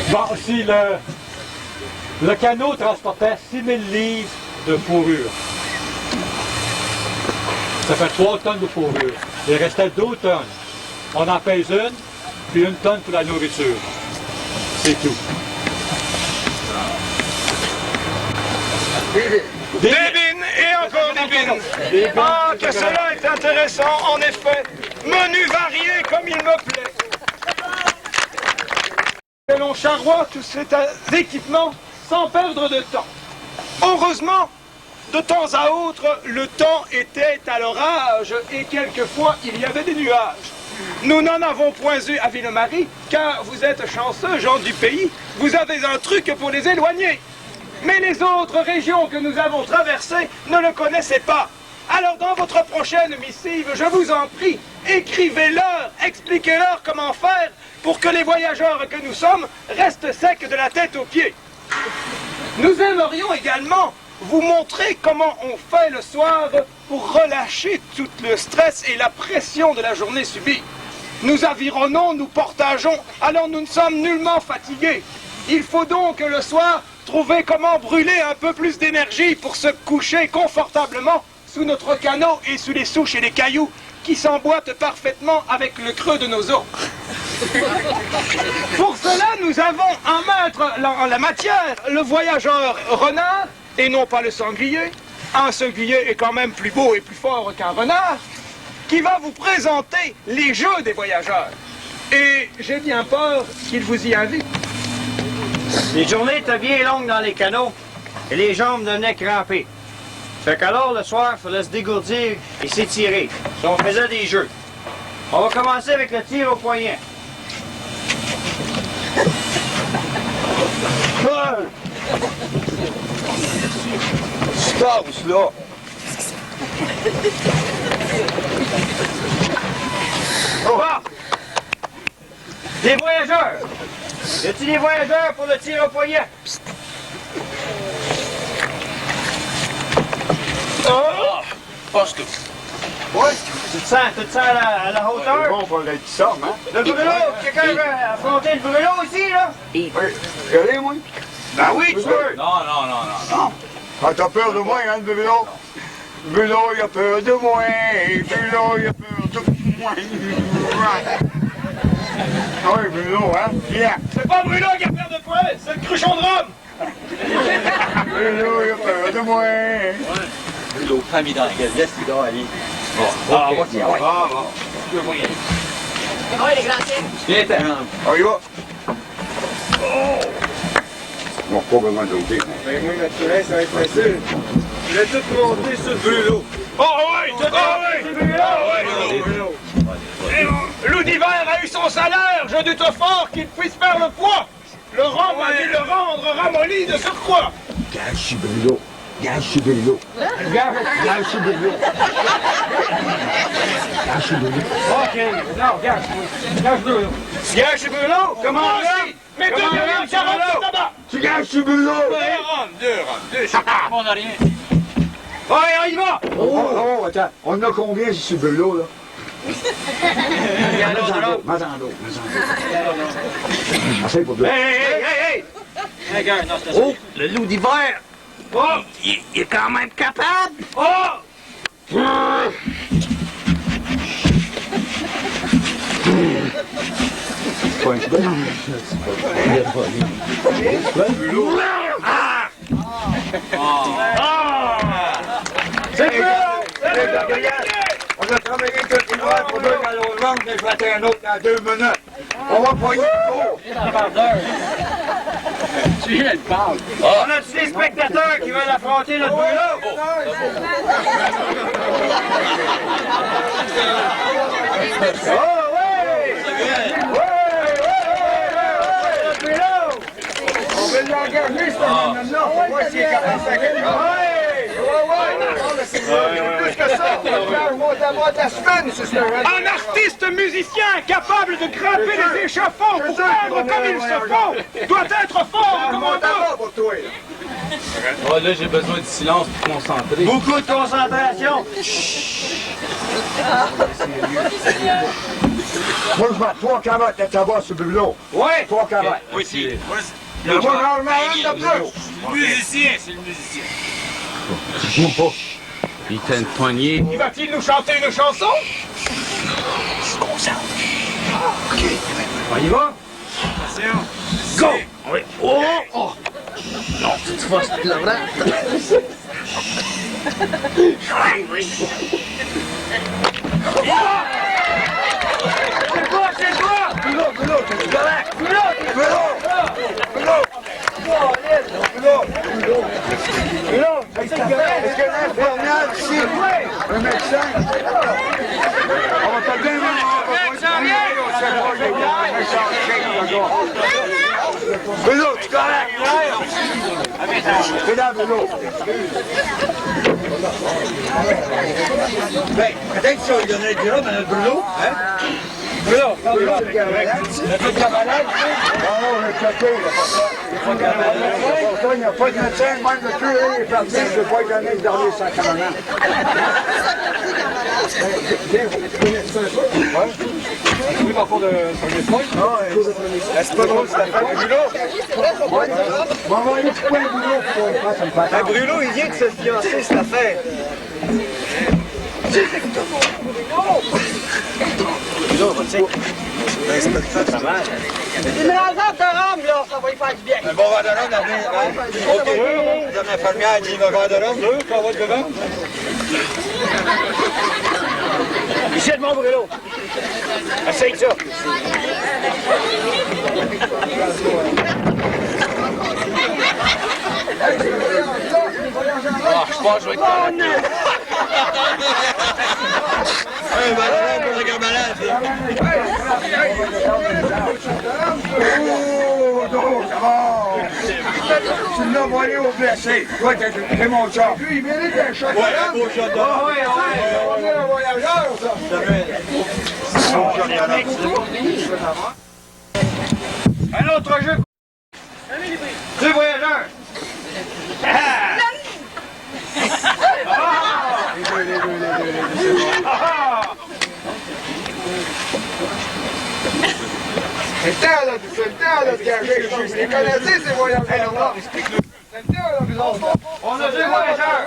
Bon, si le canot transportait 6000 livres de fourrure. Ça fait 3 tonnes de fourrure. Il restait 2 tonnes. On en pèse une, puis 1 tonne pour la nourriture. C'est tout. Des bines et encore des bines! Ah, que cela est intéressant, en effet! Menu varié comme il me plaît! Et l'on charroie tous ces équipements sans perdre de temps. Heureusement, de temps à autre, le temps était à l'orage et quelquefois il y avait des nuages. Nous n'en avons point eu à Ville-Marie, car vous êtes chanceux, gens du pays, vous avez un truc pour les éloigner. Mais les autres régions que nous avons traversées ne le connaissaient pas. Alors dans votre prochaine missive, je vous en prie, écrivez-leur, expliquez-leur comment faire pour que les voyageurs que nous sommes restent secs de la tête aux pieds. Nous aimerions également vous montrer comment on fait le soir pour relâcher tout le stress et la pression de la journée subie. Nous avironnons, nous portageons, alors nous ne sommes nullement fatigués. Il faut donc le soir trouver comment brûler un peu plus d'énergie pour se coucher confortablement sous notre canot et sous les souches et les cailloux qui s'emboîtent parfaitement avec le creux de nos os. Pour cela, nous avons un maître en la matière, le voyageur renard, et non pas le sanglier. Un sanglier est quand même plus beau et plus fort qu'un renard, qui va vous présenter les jeux des voyageurs. Et j'ai bien peur qu'il vous y invite. Les journées étaient bien longues dans les canots et les jambes devenaient crampées. Fait qu'alors, le soir, il fallait se dégourdir et s'étirer. Si on faisait des jeux. On va commencer avec le tir au poignet. Stop, là! Bon! Des voyageurs! Y a-t-il des voyageurs pour le tir au poignet? Oh! Parce que... Ouais, te sens à la hauteur? C'est bon pour les petits sommes, hein? Le brûlot, quelqu'un veut affronter le brûlot ici, là? Oui. Regardez, moi? Ben oui, tu peux! Non. Ah, t'as peur de moi, hein, le brûlot? Le brûlot, il a peur de moi. Le brûlot, il a peur de moi. Ah oui, brûlot, hein? Viens. C'est pas Bruno qui a peur de toi, c'est le cruchon de Rome! Brûlot, il a peur de moi. Brûlot, famille dans la gazette, il doit aller. Ah, voici, ah, ouais. Ah, les grands Viens, on y va. On va pas vraiment doter. Ben oui, naturel, ça va être facile. Je vais tout monter sur le brûlot. Oh oui, c'est brûlot! Loup d'hiver a eu son salaire, je doute fort qu'il puisse faire le poids. Le rhum a dû le rendre ramolli de surcroît. Gage sur brûlot. Gage sur brûlot. Gage sur brûlot. Gage sur brûlot. OK, non, gage brûlot. Gage sur brûlot? Comment aussi? Mais deux millions 40 tabac! Tu gages sur brûlot. Deux, on n'a rien. Ouais, on y va! Oh, attends. On a combien sur brûlot, là? Mazando. Assez pour deux. Hey! Oh, le loup d'hiver! Oh! Il est quand même capable! Oh! C'est bon! On a travaillé tout l'hiver pour deux gallons de vente, mais je vais attendre un autre dans 2 minutes. On va poigner le cours. Tu viens de parler. On a tous les spectateurs qui veulent affronter notre brûlot. Oh, on veut l'engager, ce homme-là. On va voir s'il est capable de s'engager. Plus que ça, on va avoir de la semaine, c'est ça. Un artiste musicien capable de grimper les échafauds pour peindre comme il se faut doit être fort en commandant. pour toi, là. Oh, là, j'ai besoin de silence pour concentrer. Beaucoup de concentration. Moi, je mets 3 carottes à tabac sur le brûlot. Ouais. 3 carottes. Oui, c'est. Le moi, j'en remets un de plus. Le musicien, c'est le musicien. Il t'a une poignée. Il va-t-il nous chanter une chanson? On y va? Go! Oui. Oh! Oh! Non, tu vas se pleurer. C'est quoi? Brûlot, c'est correct. Brûlot! Est-ce que l'infirmière ici, un médecin, on va te donner Brûlot, tu correct? Fais dans Brûlot. Ben, peut-être que ça lui donnerait du rhum à notre Brûlot, hein? Brûlot, le truc cavalade, non, le café, il n'y a pas de médecin, même le curé est parti, je ne peux pas lui donner le dernier sacrement. Oui, parfois de premier soin. C'est pas drôle, c'est la fête. Brûlot! Bon, on va aller couper un Brûlot pour ça me fait. Un Brûlot, il vient de se fiancer, c'est la fête. Brûlot, tu sais. C'est pas ça mal. Une rançon de rhum, là, ça va y faire du bien. Un bon verre de rhum, d'avenir, hein? OK. Madame l'infirmière dit un verre de rhum, deux, qu'on va être devant. Ici, de mon Brûlot. Essaye ça. Ah, je pense que je vais être Un malade pour le gars malade. Oh, donc, tu l'as volé au blessé. Toi, t'es mon char. Lui, il mérite un shot. Ouais, un beau shot. Ouais. On est un voyageur, ça. Un autre jeu. Deux voyageurs. C'est le temps, là, de gager. Vous les connaissez, ces voyageurs-là. C'est le temps, là, vous autres. On a 2 voyageurs.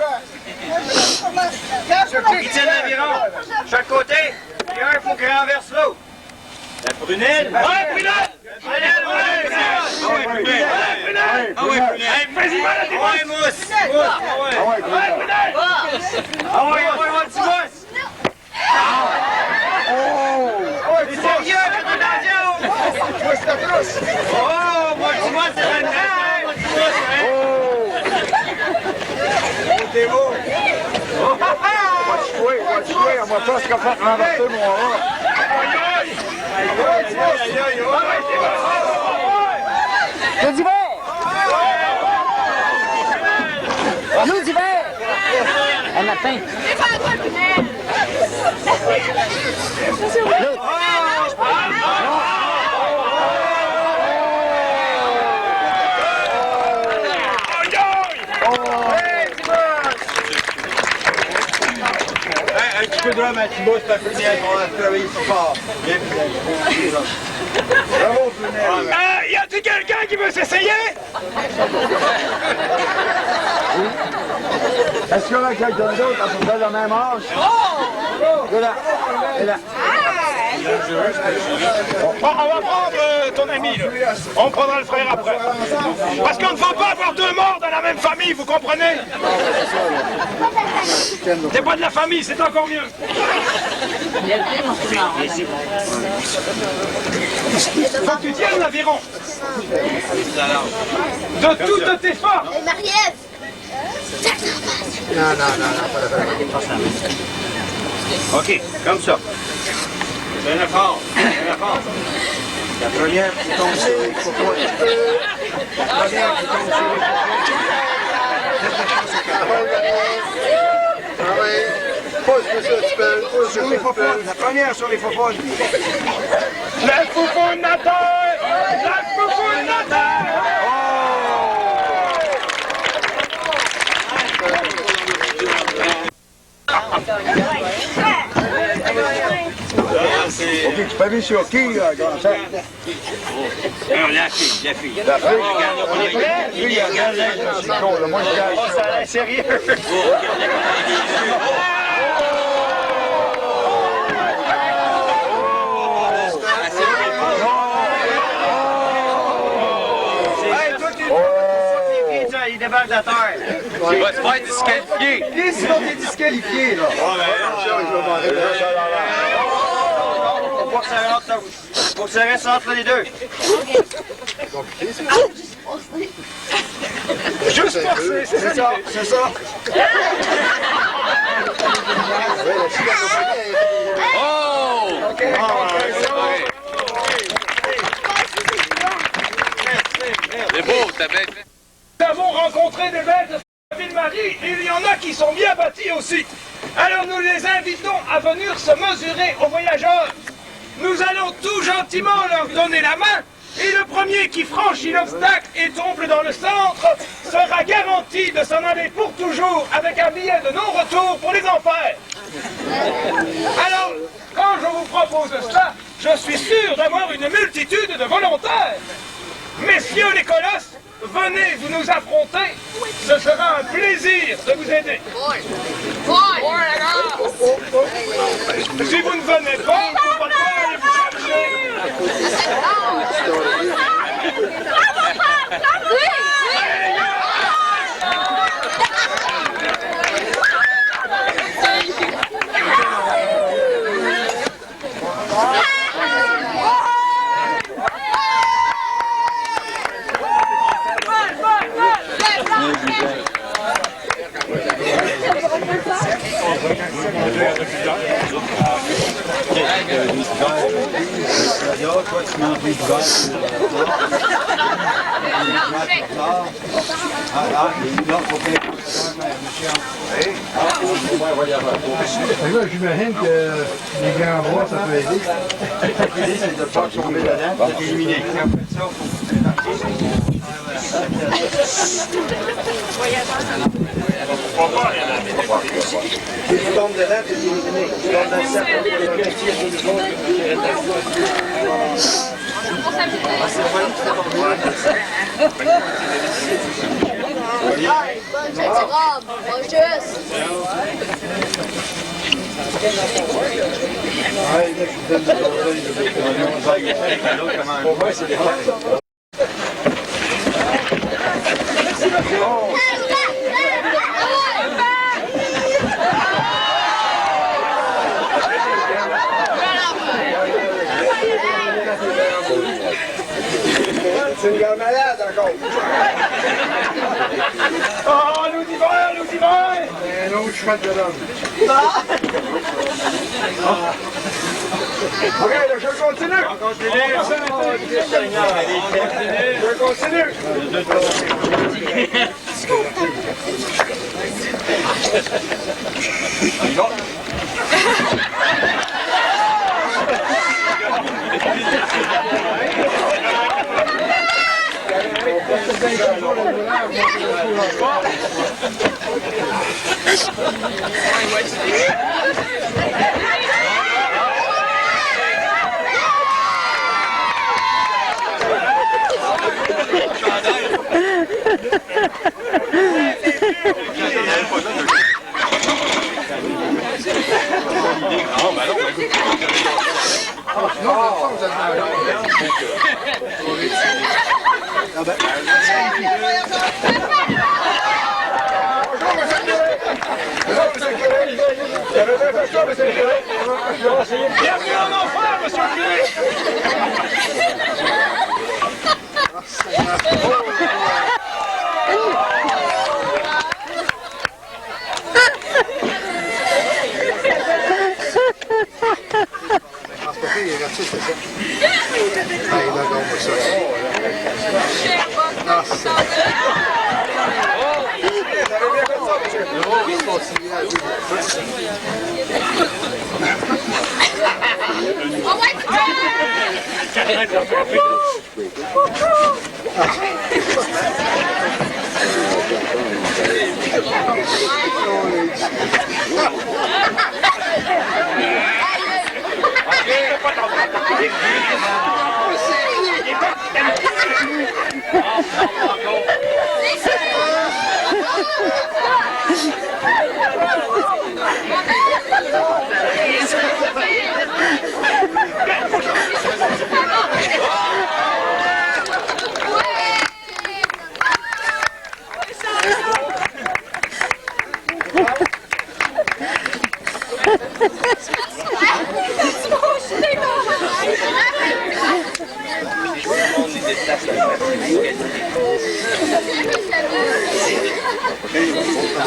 Qui tiennent l'aviron. Chaque côté. Et un, il faut qu'il renverse l'autre. La prunelle. Ouais, prunelle! Prunelle, ouais! Ah ouais, prunelle! Ah ouais, prunelle! Fais-y mal à tes mousses! Mousse! Ah ouais, prunelle! Ah ouais, petit mousse! Oh! C'est sérieux, c'est un avion! Moi, c'est la trousse! Oh! Moi, petit mousse, c'est un avion! Moi, petit mousse, hein! T'es beau! Va te jouer, on va pas se faire renverser mon rat. Nous d'hiver! Nous d'hiver! Un matin. Un petit peu de rhum, un petit bout, c'est un peu bien qu'on a travaillé si fort. Bien, Bravo, Prunelle. Y a-t-il quelqu'un qui veut s'essayer? Est-ce qu'il y a quelqu'un d'autre à peu près le même âge? Là, là. On va prendre ton ami, là. On prendra le frère après. Parce qu'on ne faut pas avoir 2 morts dans la même famille, vous comprenez? C'est pas de la famille, c'est encore mieux. Faut que tu tiennes l'aviron. De toutes tes forces. Marie-Ève! Non, pas la peine. OK, comme ça. C'est un effort, La première qui tombe sur les cocottes. La première qui tombe sur les cocottes. Ah oui. Pousse ça, tu peux. Pousse sur les fofounes. La première sur les fofounes. La foufoune nateur! La foufoune nateur! Ok, tu peux aller sur qui, grand chef? La fille. La fille? On est prêts? Lui, il regarde là, c'est con, là. Moi, je gage ça. Ça a l'air sérieux. Il débarque de terre. Il va se faire disqualifier. Et sinon, t'es disqualifié, là. Faut que ça reste entre les deux. Juste forcer, c'est ça. C'est ça. Oh! C'est beau, t'as bien fait. Nous avons rencontré des belles de Ville-Marie et il y en a qui sont bien bâties aussi. Alors nous les invitons à venir se mesurer aux voyageurs. Nous allons tout gentiment leur donner la main et le premier qui franchit l'obstacle et tombe dans le centre sera garanti de s'en aller pour toujours avec un billet de non-retour pour les enfers. Alors, quand je vous propose cela, je suis sûr d'avoir une multitude de volontaires. Messieurs les colosses, venez vous nous affronter, ce sera un plaisir de vous aider. Si vous ne venez pas, on va pas aller vous chercher. Toi, tu m'en pries de Là, j'imagine que les grands bras, ça peut aider. L'idée, c'est de ne pas tomber dedans, d'être éliminé. Si tu tombes dedans, t'es éliminé. Tu tombes dans le cercle, tu vas robe, pas juste. C'est une gueule malade encore. Oh, nous y va, nous y va! Un autre cheval de l'homme. Ok, là, je continue. On continue. Je continue. Bienvenue en enfer, monsieur le curé!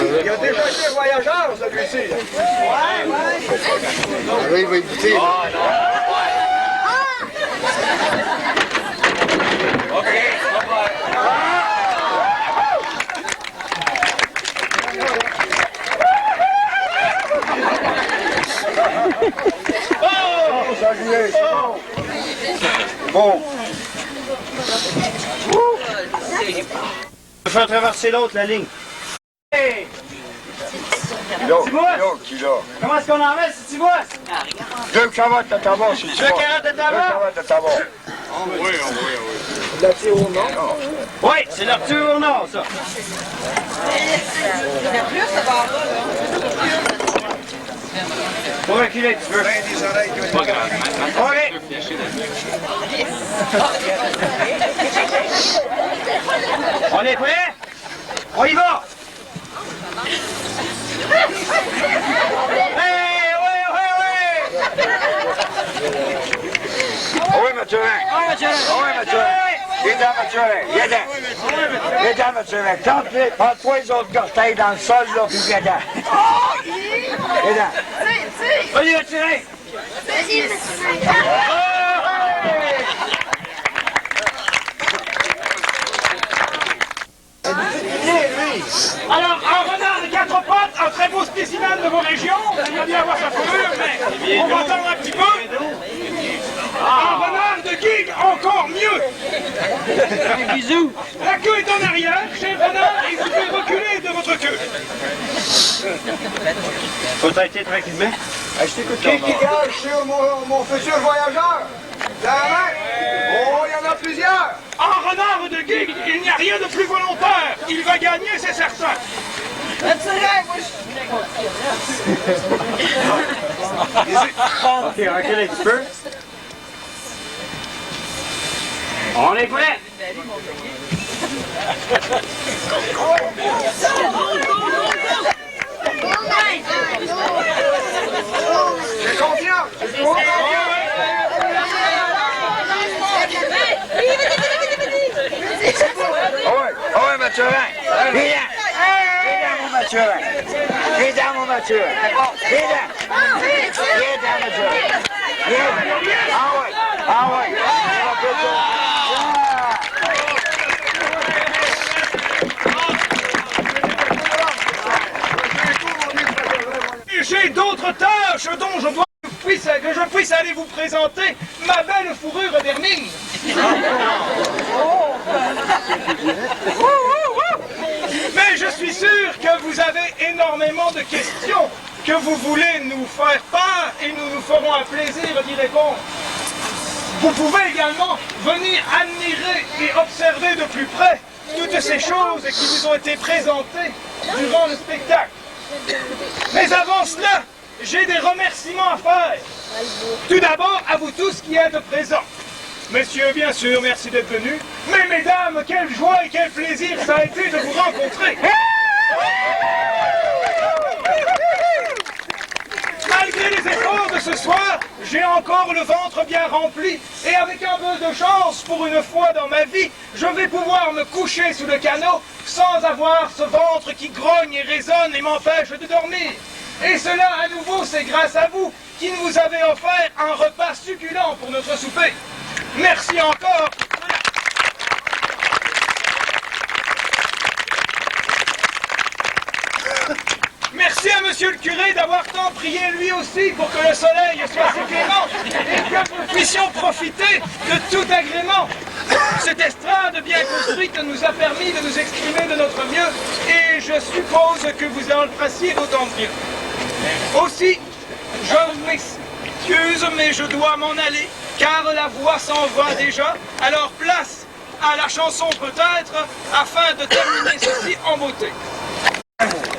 Il a déjà été voyageur, celui-ci. Ouais, ouais. Là, il va écouter. Bon. Je vais faire traverser l'autre, la ligne. Hey! Comment est-ce qu'on en met, si tu vois? 2 cravates de tabac, si tu 2 carottes de tabac? 2 cravates de tabac. Oui. La tire au nord. Oui, c'est leur tour au nord, ça. Faut reculer un petit peu. Pas grave. OK. On est prêts? On y va! Hey, oui! Oui, Mathurin. Oui, Mathurin. Viens dans, Mathurin. Viens dans. Viens dans, Mathurin. Prends-toi les autres orteils dans le sol, là, puis viens dans. Viens dans. Vas-y, Mathurin! Vas-y, Alors, un renard de 4 pattes, un très beau spécimen de vos régions. Vous allez bien voir sa fourrure, mais on va attendre un petit peu. Un renard de gig, encore mieux. Bisous. La queue est en arrière, chez le renard, et vous devez reculer de votre queue. Faut arrêter tranquillement. Qui gage sur mon futur voyageur? Oh, il y en a plusieurs! En renard de guigue, il n'y a rien de plus volontaire. Il va gagner, c'est certain. Ok, recule un petit peu. On est prêt. J'ai confiance. J'ai confiance. Ouais, Mathurin. Viens. Viens, mon Mathurin. Viens, mon Mathurin. Viens, Mathurin. Viens. Ah ouais. J'ai d'autres tâches dont que je puisse aller vous présenter ma belle fourrure d'hermine. Mais je suis sûr que vous avez énormément de questions que vous voulez nous faire part et nous nous ferons un plaisir d'y répondre. Vous pouvez également venir admirer et observer de plus près toutes ces choses qui vous ont été présentées durant le spectacle. Mais avant cela, j'ai des remerciements à faire. Tout d'abord, à vous tous qui êtes présents. Messieurs, bien sûr, merci d'être venus. Mais mesdames, quelle joie et quel plaisir ça a été de vous rencontrer. Malgré les efforts de ce soir, j'ai encore le ventre bien rempli. Et avec un peu de chance, pour une fois dans ma vie, je vais pouvoir me coucher sous le canot sans avoir ce ventre qui grogne et résonne et m'empêche de dormir. Et cela, à nouveau, c'est grâce à vous qui nous avez offert un repas succulent pour notre souper. Merci encore. Merci à monsieur le curé d'avoir tant prié lui aussi pour que le soleil soit si clément et que nous puissions profiter de tout agrément. Cette estrade bien construite nous a permis de nous exprimer de notre mieux et je suppose que vous en fassiez d'autant mieux. Aussi, je m'excuse mais je dois m'en aller car la voix s'en va déjà. Alors place à la chanson peut-être afin de terminer ceci en beauté.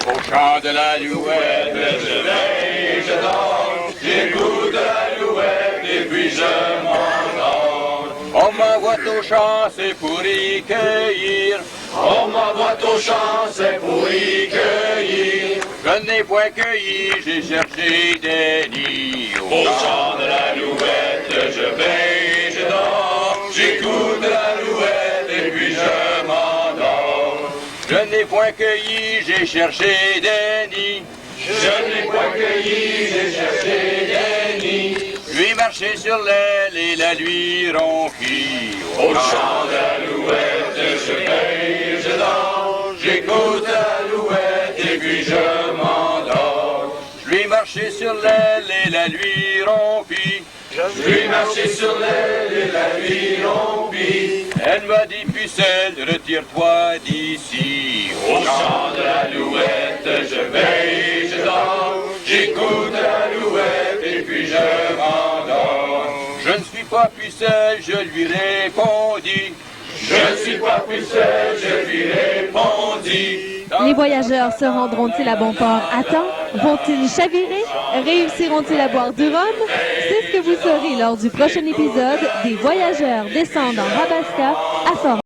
Au chant de l'alouette, je veille, je danse, j'écoute l'alouette et puis je m'endors. On m'envoie au champ, c'est pour y cueillir. On m'envoie au champ, c'est pour y cueillir. Je n'ai point cueilli, j'ai cherché des nids. Au chant de l'alouette, je veille, je danse, j'écoute l'alouette et puis je m'endors. Je n'ai point cueilli, j'ai cherché des nids. Je n'ai point cueilli, j'ai cherché des nids. Je lui marché sur l'aile et la lui ronquille. Au chant de l'alouette, je veille, je danse. J'écoute l'alouette et puis je m'endors. Je lui marché sur l'aile et la lui rompit. Je lui marché sur l'aile et la lui rompit. Elle m'a dit, pucelle, retire-toi d'ici. Au chant de l'alouette, je veille, je danse. J'écoute l'alouette et puis je m'endors. Je ne suis pas pucelle, je lui répondis. Je ne suis pas pucelle, je lui répondis. Les voyageurs se rendront-ils à bon port à temps? Vont-ils chavirer? Réussiront-ils à boire du rhum? C'est ce que vous saurez lors du prochain épisode des Voyageurs descendent en Rabasca à Fort